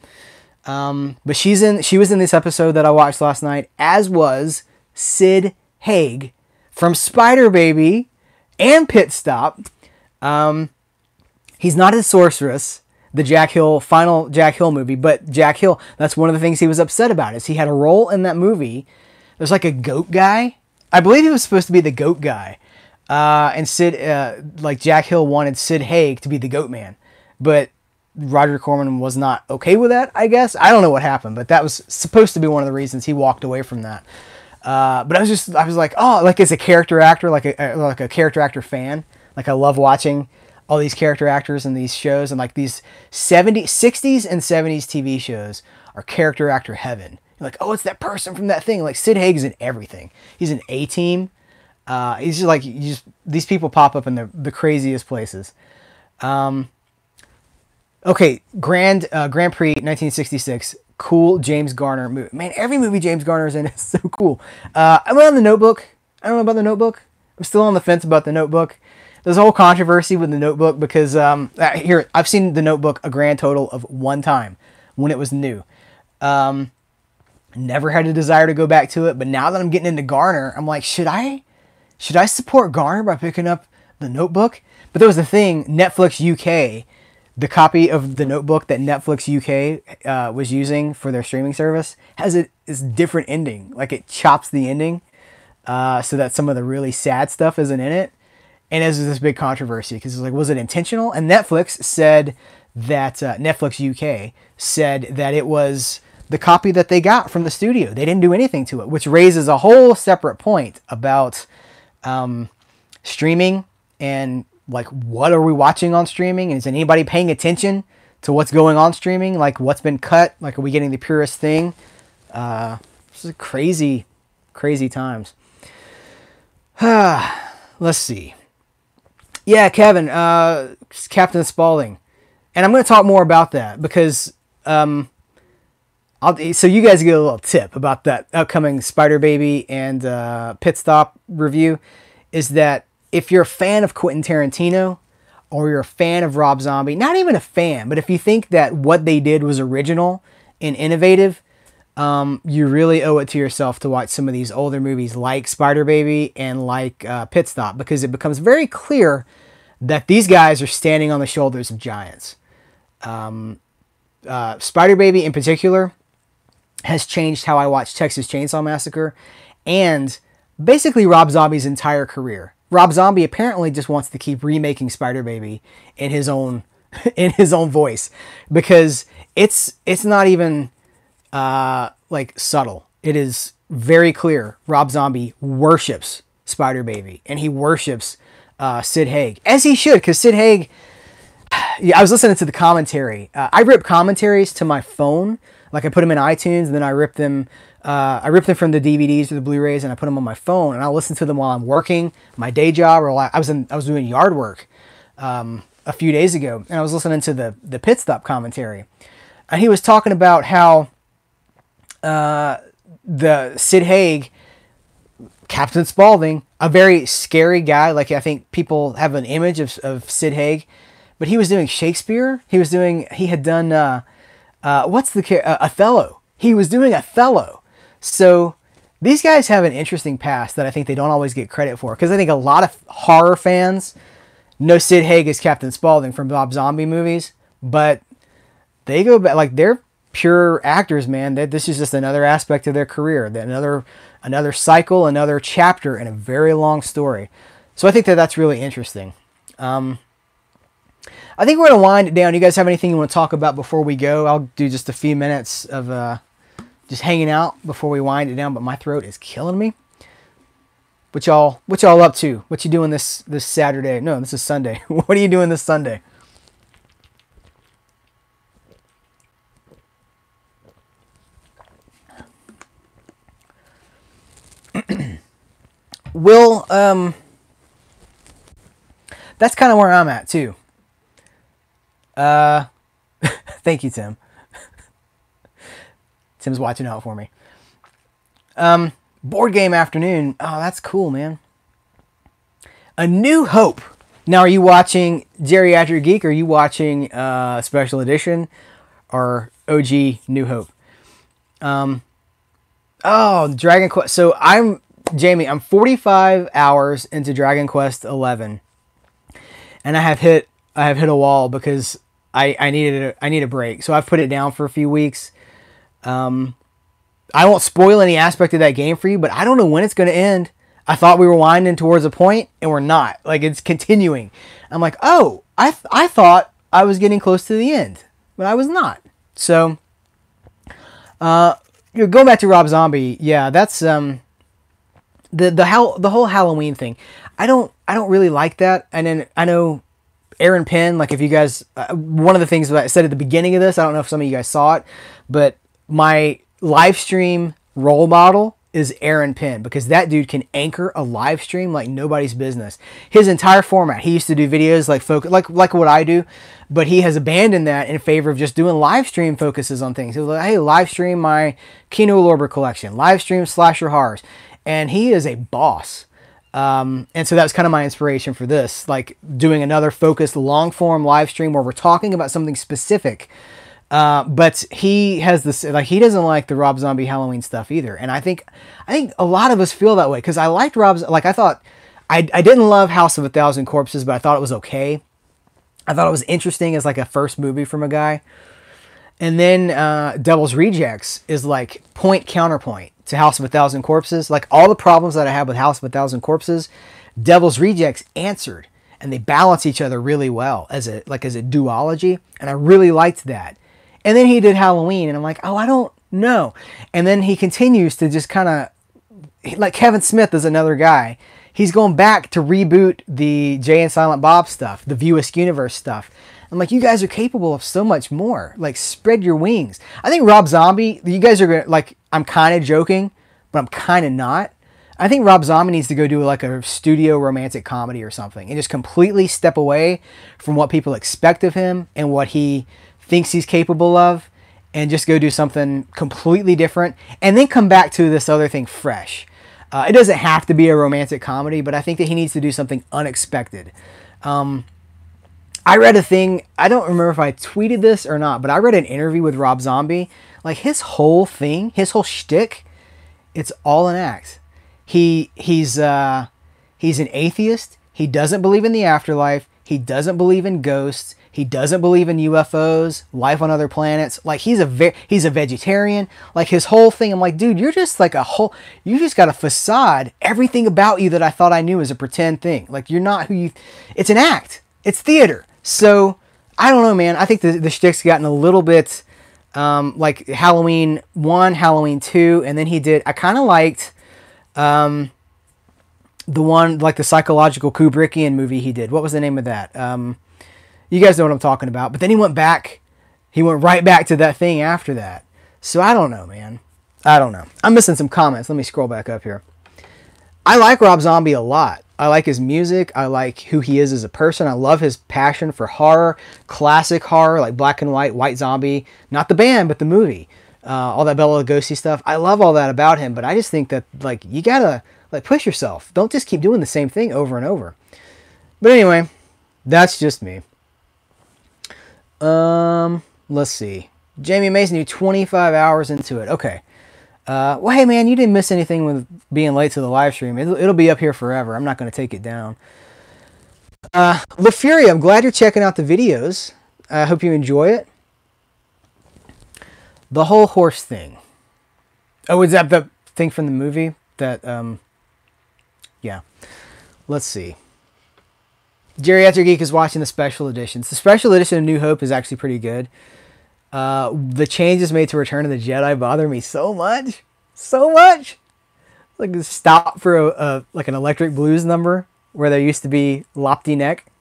But she was in this episode that I watched last night, as was Sid Haig from Spider Baby and Pit Stop. He's not in Sorceress, the final Jack Hill movie, but Jack Hill, that's one of the things he was upset about, is he had a role in that movie. There's like a goat guy. I believe he was supposed to be the goat guy. And Jack Hill wanted Sid Haig to be the goat man. But Roger Corman was not okay with that, I guess. I don't know what happened, but that was supposed to be one of the reasons he walked away from that. But I was like, oh, like as a character actor, like a character actor fan, like I love watching all these character actors in these shows, and like these 60s and 70s TV shows are character actor heaven. You're like, oh, it's that person from that thing. Like Sid Haig is in everything. He's in A-Team. He's just like, these people pop up in the craziest places. Okay, Grand Prix 1966, cool James Garner movie. Man, every movie James Garner is in is so cool. I went on The Notebook. I don't know about The Notebook. I'm still on the fence about The Notebook. There's a whole controversy with The Notebook because I've seen The Notebook a grand total of 1 time when it was new. Never had a desire to go back to it, but now that I'm getting into Garner, I'm like, should I support Garner by picking up The Notebook? But there was the thing, Netflix UK. The copy of The Notebook that Netflix UK was using for their streaming service has this different ending. Like it chops the ending so that some of the really sad stuff isn't in it. And there's this big controversy because it's like, was it intentional? And Netflix said that, Netflix UK said that it was the copy that they got from the studio. They didn't do anything to it, which raises a whole separate point about streaming and like, what are we watching on streaming? And is anybody paying attention to what's going on streaming? Like, what's been cut? Like, are we getting the purest thing? is crazy, crazy times. Let's see. Yeah, Kevin, Captain Spaulding. And I'm going to talk more about that because, so you guys get a little tip about that upcoming Spider Baby and Pit Stop review, is that if you're a fan of Quentin Tarantino or you're a fan of Rob Zombie, not even a fan, but if you think that what they did was original and innovative, you really owe it to yourself to watch some of these older movies like Spider Baby and like Pit Stop, because it becomes very clear that these guys are standing on the shoulders of giants. Spider Baby in particular has changed how I watch Texas Chainsaw Massacre and basically Rob Zombie's entire career. Rob Zombie apparently just wants to keep remaking Spider Baby in his own voice, because it's not even like subtle. It is very clear. Rob Zombie worships Spider Baby and he worships Sid Haig, as he should, because Sid Haig, yeah, I was listening to the commentary. I rip commentaries to my phone, like I put them in iTunes, and then I rip them from the DVDs or the Blu-rays, and I put them on my phone, and I listen to them while I'm working my day job, or I was doing yard work a few days ago, and I was listening to the Pit Stop commentary, and he was talking about how the Sid Haig, Captain Spaulding, a very scary guy. Like, I think people have an image of Sid Haig, but he was doing Shakespeare. He had done Othello. He was doing Othello. So these guys have an interesting past that I think they don't always get credit for, because I think a lot of horror fans know Sid Haig as Captain Spaulding from Rob Zombie movies, but they go back, like, they're pure actors, man. This is just another aspect of their career, another cycle, another chapter in a very long story. So I think that's really interesting. I think we're going to wind it down. You guys have anything you want to talk about before we go? I'll do just a few minutes of just hanging out before we wind it down, but my throat is killing me. What y'all up to? What you doing this Saturday? No, this is Sunday. What are you doing this Sunday? Will, that's kind of where I'm at too. Thank you, Tim. Tim's watching out for me. Board game afternoon. Oh, that's cool, man. A New Hope. Now, are you watching Geriatric Geek, or are you watching Special Edition or OG New Hope? Oh, Dragon Quest. So I'm 45 hours into Dragon Quest 11, and I have hit a wall because I need a break. So I've put it down for a few weeks. I won't spoil any aspect of that game for you, but I don't know when it's going to end. I thought we were winding towards a point, and we're not. Like, it's continuing. I'm like, oh, I thought I was getting close to the end, but I was not. So, going back to Rob Zombie, yeah, that's the whole Halloween thing. I don't really like that. And then I know Aaron Penn, like, if you guys, one of the things that I said at the beginning of this, I don't know if some of you guys saw it, but my live stream role model is Aaron Penn, because that dude can anchor a live stream like nobody's business. His entire format, he used to do videos like what I do, but he has abandoned that in favor of just doing live stream focuses on things. He was like, hey, live stream my Kino Lorber collection, live stream slasher horrors, and he is a boss. And so that's kind of my inspiration for this, like doing another focused long form live stream where we're talking about something specific. But he has this, like, he doesn't like the Rob Zombie Halloween stuff either. And I think a lot of us feel that way, because I liked I thought, I didn't love House of a Thousand Corpses, but I thought it was okay. I thought it was interesting as like a first movie from a guy. And then, Devil's Rejects is like counterpoint to House of a Thousand Corpses. Like, all the problems that I have with House of a Thousand Corpses, Devil's Rejects answered, and they balance each other really well as a duology. And I really liked that. And then he did Halloween, and I'm like, oh, I don't know. And then he continues to just kind of, like, Kevin Smith is another guy. He's going back to reboot the Jay and Silent Bob stuff, the View Askew universe stuff. I'm like, you guys are capable of so much more. Like, spread your wings. I think Rob Zombie, you guys are going to, like, I'm kind of joking, but I'm kind of not. I think Rob Zombie needs to go do like a studio romantic comedy or something and just completely step away from what people expect of him and what he thinks he's capable of, and just go do something completely different and then come back to this other thing fresh. It doesn't have to be a romantic comedy, but I think that he needs to do something unexpected. I read a thing, I don't remember if I tweeted this or not, but I read an interview with Rob Zombie. Like his whole thing, his whole shtick, it's all an act. He's an atheist. He doesn't believe in the afterlife. He doesn't believe in ghosts. He doesn't believe in UFOs, life on other planets. Like he's a vegetarian. Like his whole thing, I'm like, dude, you're just like you just got a facade. Everything about you that I thought I knew is a pretend thing. Like you're not who you, it's an act. It's theater. So I don't know, man. I think the shtick's gotten a little bit like Halloween 1, Halloween 2, and then I kind of liked the one, like the psychological Kubrickian movie he did. What was the name of that? You guys know what I'm talking about. But then he went right back to that thing after that. So I don't know, man. I don't know. I'm missing some comments. Let me scroll back up here. I like Rob Zombie a lot. I like his music. I like who he is as a person. I love his passion for horror, classic horror, like Black and White, White Zombie. Not the band, but the movie. All that Bela Lugosi stuff. I love all that about him, but I just think that, like, you gotta, like, push yourself. Don't just keep doing the same thing over and over. But anyway, that's just me. Let's see. Jamie Mason, you 25 hours into it. Okay. Well, hey, man, you didn't miss anything with being late to the live stream. It'll be up here forever. I'm not going to take it down. LaFuria, I'm glad you're checking out the videos. I hope you enjoy it. The whole horse thing. Oh, is that the thing from the movie? That, yeah. Let's see. Geriatric Geek is watching the special editions. The special edition of New Hope is actually pretty good. The changes made to Return of the Jedi bother me so much. So much. Like stop for a like an Electric Blues number where there used to be Lopty Neck.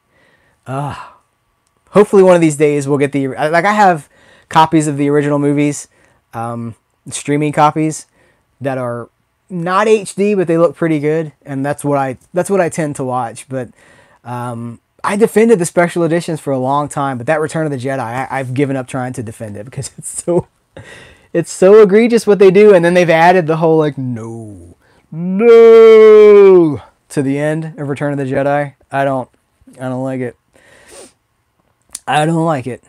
Hopefully one of these days we'll get the... Like I have copies of the original movies, streaming copies that are not HD, but they look pretty good, and that's what I tend to watch. But I defended the special editions for a long time, but that Return of the Jedi, I've given up trying to defend it because it's so egregious what they do, and then they've added the whole like no to the end of Return of the Jedi. I don't like it. I don't like it.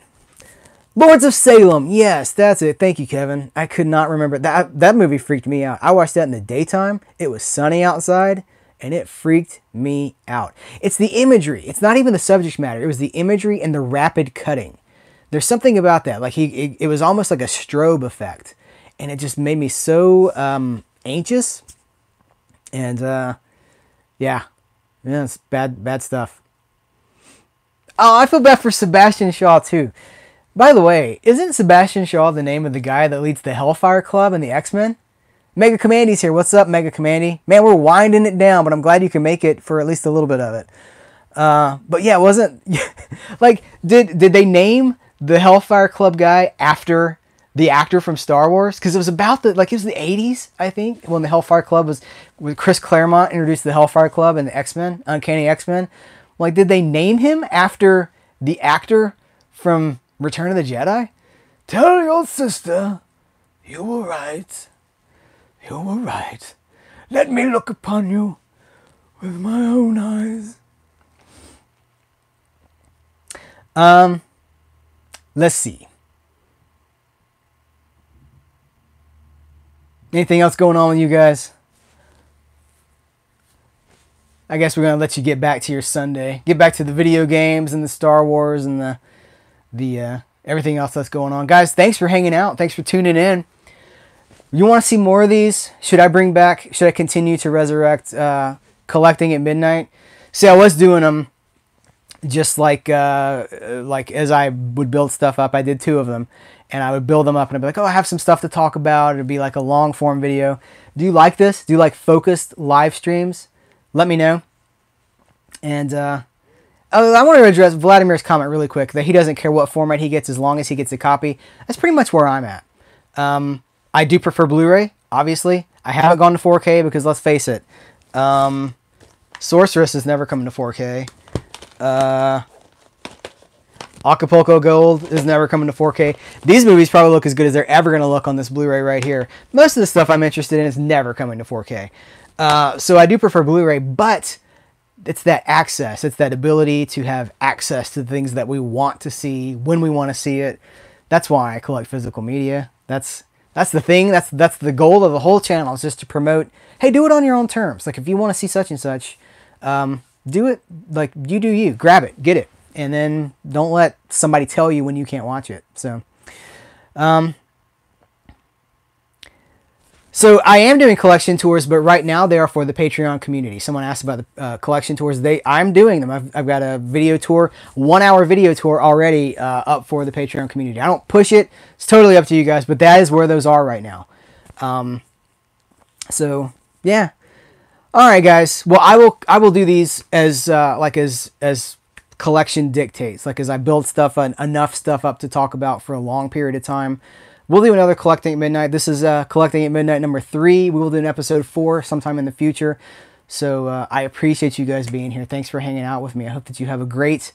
Lords of Salem. Yes, that's it. Thank you, Kevin. I could not remember. That movie freaked me out. I watched that in the daytime. It was sunny outside, and it freaked me out. It's the imagery. It's not even the subject matter. It was the imagery and the rapid cutting. There's something about that. Like it was almost like a strobe effect, and it just made me so anxious. And yeah, it's bad stuff. Oh, I feel bad for Sebastian Shaw too. By the way, isn't Sebastian Shaw the name of the guy that leads the Hellfire Club in the X-Men? Mega Commandy's here. What's up, Mega Commandy? Man, we're winding it down, but I'm glad you can make it for at least a little bit of it. But yeah, it wasn't... like, did they name the Hellfire Club guy after the actor from Star Wars? Because it was about it was the 80s, I think, when the Hellfire Club was... When Chris Claremont introduced the Hellfire Club and the X-Men, Uncanny X-Men. Like, did they name him after the actor from Return of the Jedi? Tell your sister you were right. You were right. Let me look upon you with my own eyes. Let's see. Anything else going on with you guys? I guess we're going to let you get back to your Sunday. Get back to the video games and the Star Wars and the everything else that's going on. Guys, thanks for hanging out. Thanks for tuning in. You want to see more of these? Should I continue to resurrect collecting at midnight? See, I was doing them just like as I would build stuff up. I did 2 of them, and I would build them up and I'd be like, oh, I have some stuff to talk about. It'd be like a long form video. Do you like this? Do you like focused live streams? Let me know. And I want to address Vladimir's comment really quick that he doesn't care what format he gets as long as he gets a copy. That's pretty much where I'm at. I do prefer Blu-ray, obviously. I haven't gone to 4K because let's face it, Sorceress is never coming to 4K. Acapulco Gold is never coming to 4K. These movies probably look as good as they're ever going to look on this Blu-ray right here. Most of the stuff I'm interested in is never coming to 4K. So I do prefer Blu-ray, but it's that access. It's that ability to have access to the things that we want to see when we want to see it. That's why I collect physical media. That's the thing. That's the goal of the whole channel, is just to promote, hey, do it on your own terms. Like, if you want to see such and such, do it like you do you. Grab it, get it. And then don't let somebody tell you when you can't watch it. So I am doing collection tours, but right now they are for the Patreon community. Someone asked about the collection tours. I'm doing them. I've got a video tour, 1 hour video tour already up for the Patreon community. I don't push it. It's totally up to you guys, but that is where those are right now. So yeah. All right, guys. Well, I will do these as as collection dictates, like as I build stuff, enough stuff up to talk about for a long period of time. We'll do another Collecting at Midnight. This is Collecting at Midnight number 3. We will do an episode 4 sometime in the future. So I appreciate you guys being here. Thanks for hanging out with me. I hope that you have a great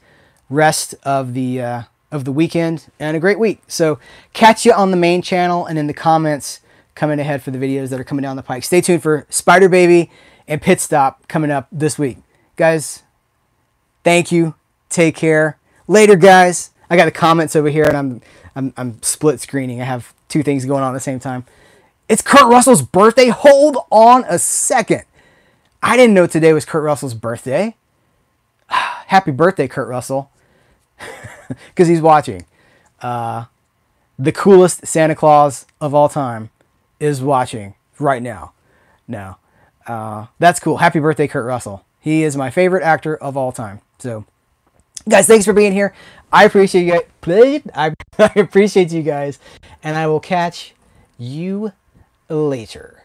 rest of the weekend and a great week. So catch you on the main channel and in the comments coming ahead for the videos that are coming down the pike. Stay tuned for Spider Baby and Pit Stop coming up this week. Guys, thank you. Take care. Later, guys. I got the comments over here, and I'm split screening. I have 2 things going on at the same time. It's Kurt Russell's birthday. Hold on a second. I didn't know today was Kurt Russell's birthday. Happy birthday, Kurt Russell. Because he's watching. The coolest Santa Claus of all time is watching right now. No. That's cool. Happy birthday, Kurt Russell. He is my favorite actor of all time. So, guys, thanks for being here. I appreciate you guys. I appreciate you guys. And I will catch you later.